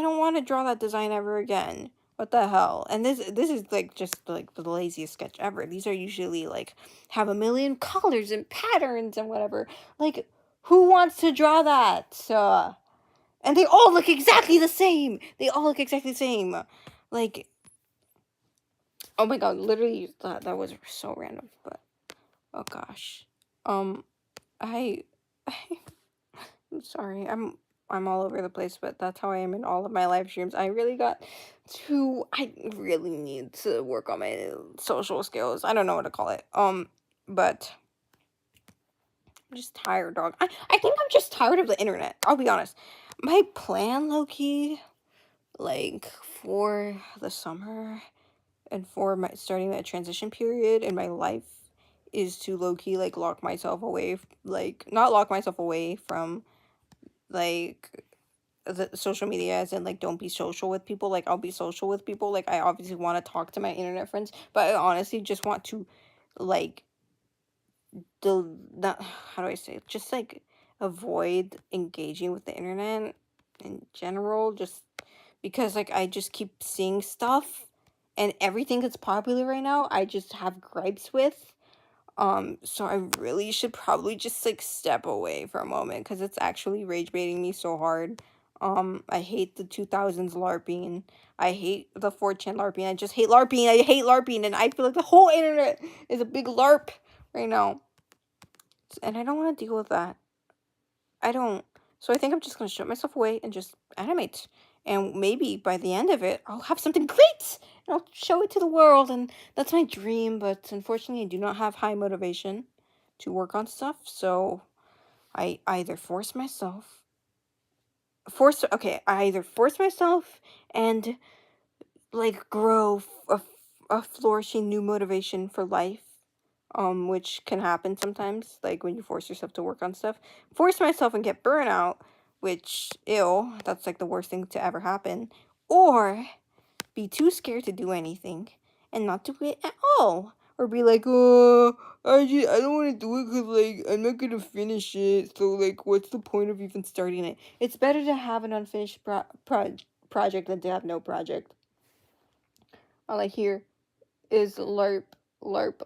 don't want to draw that design ever again. What the hell? And this is like just like the laziest sketch ever. These are usually like have a million colors and patterns and whatever. Like, who wants to draw that? And they all look exactly the same. Like, oh my god, literally that was so random. But oh gosh, I I'm sorry. I'm all over the place, but that's how I am in all of my live streams. I really need to work on my social skills. I don't know what to call it. But I'm just tired, dog. I think I'm just tired of the internet. I'll be honest. My plan, low-key, like, for the summer and for my starting that transition period in my life is to low-key, like, lock myself away, like, not lock myself away from, like, the social media, as in like don't be social with people. Like, I'll be social with people, like I obviously want to talk to my internet friends, but I honestly just want to, like, not, how do I say it? Just like avoid engaging with the internet in general, just because like I just keep seeing stuff, and everything that's popular right now I just have gripes with. So I really should probably just like step away for a moment because it's actually rage baiting me so hard. I hate the 2000s LARPing. I hate the 4chan LARPing. I just hate LARPing. I hate LARPing, and I feel like the whole internet is a big LARP right now. And I don't want to deal with that. I don't. So I think I'm just going to shut myself away and just animate. And maybe by the end of it, I'll have something great! And I'll show it to the world, and that's my dream, but unfortunately I do not have high motivation to work on stuff, so I either force myself I either force myself and like grow a flourishing new motivation for life, which can happen sometimes, like when you force yourself to work on stuff. Force myself and get burnout, which, ew, that's like the worst thing to ever happen. Or be too scared to do anything and not do it at all. Or be like, oh, I don't want to do it because, like, I'm not going to finish it. So, like, what's the point of even starting it? It's better to have an unfinished project than to have no project. All I hear is LARP, LARP,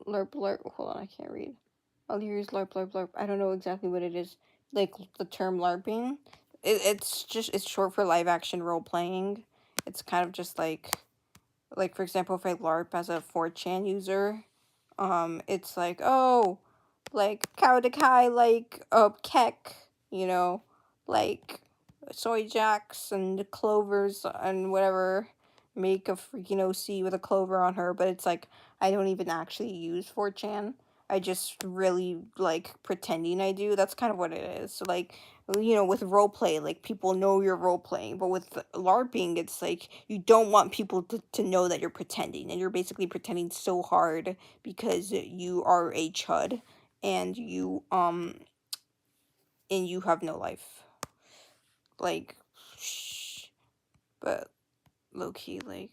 LARP, LARP. Hold on, I can't read. All I hear is LARP, LARP, LARP. I don't know exactly what it is. Like, the term LARPing. It's short for live action role playing. It's kind of just like for example, if I LARP as a 4chan user, it's like, oh, like cow to kai, like kek, you know, like soy jacks and clovers and whatever, make a freaking OC with a clover on her, but it's like I don't even actually use 4chan. I just really like pretending I do. That's kind of what it is. So like, with role play, like people know you're role playing, but with LARPing, it's like you don't want people to know that you're pretending, and you're basically pretending so hard because you are a chud and you have no life. Like, shh. But low key, like,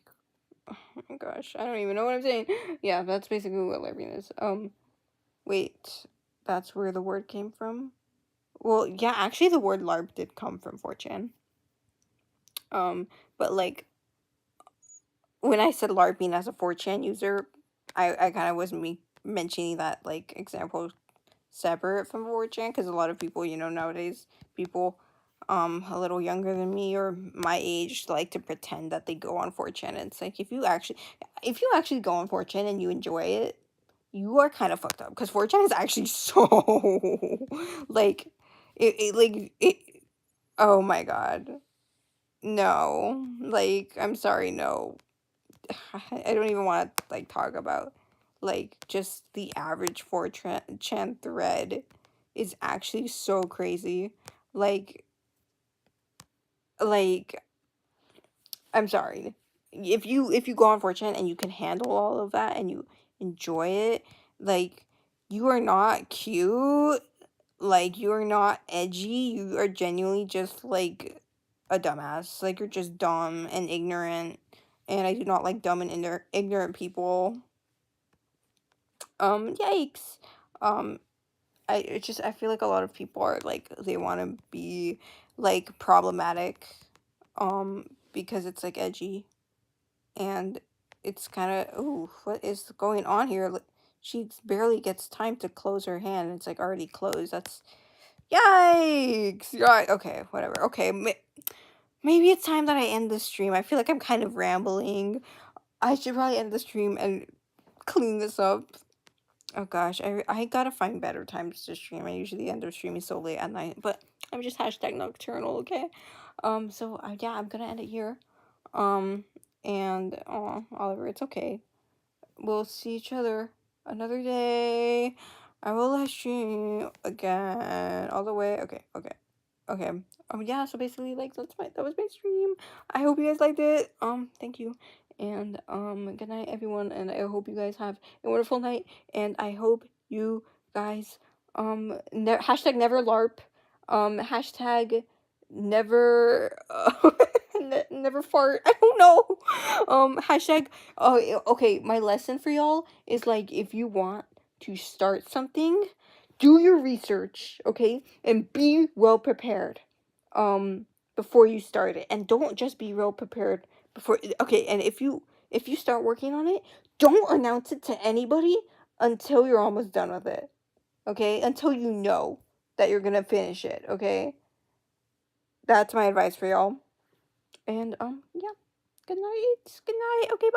oh my gosh, I don't even know what I'm saying. Yeah, that's basically what LARPing is. Wait, that's where the word came from? Well, yeah, actually the word LARP did come from 4chan. But like when I said LARPing as a 4chan user, I kind of was mentioning that like example separate from 4chan, because a lot of people, nowadays, people a little younger than me or my age like to pretend that they go on 4chan, and it's like if you actually go on 4chan and you enjoy it, you are kind of fucked up, because 4chan is actually so like it oh my god, no, like, I'm sorry, no. I don't even want to like talk about like just the average 4chan thread is actually so crazy. Like like I'm sorry. If you go on 4chan and you can handle all of that and you enjoy it, like you are not cute, like you are not edgy, you are genuinely just like a dumbass. Like you're just dumb and ignorant, and I do not like dumb and ignorant people. Yikes. Um I feel like a lot of people are like they want to be like problematic because it's like edgy, and it's kind of, ooh, what is going on here? She barely gets time to close her hand and it's like already closed. That's yikes. Yeah, okay, whatever. Okay, maybe it's time that I end the stream. I feel like I'm kind of rambling. I should probably end the stream and clean this up. Oh gosh, I gotta find better times to stream. I usually end up streaming so late at night, but I'm just hashtag nocturnal, okay? So yeah, I'm gonna end it here. Um, and Oliver, it's okay. We'll see each other another day. I will live stream again all the way. Okay, okay, okay. Yeah. So basically, like that was my stream. I hope you guys liked it. Thank you, and good night, everyone. And I hope you guys have a wonderful night. And I hope you guys hashtag never LARP, hashtag never never fart. I don't know. Hashtag. Oh, okay. My lesson for y'all is like if you want to start something, do your research, okay, and be well prepared. Before you start it, and don't just be well prepared before. Okay, and if you start working on it, don't announce it to anybody until you're almost done with it. Okay, until you know that you're gonna finish it. Okay, that's my advice for y'all. And yeah, good night. Good night. Okay, bye.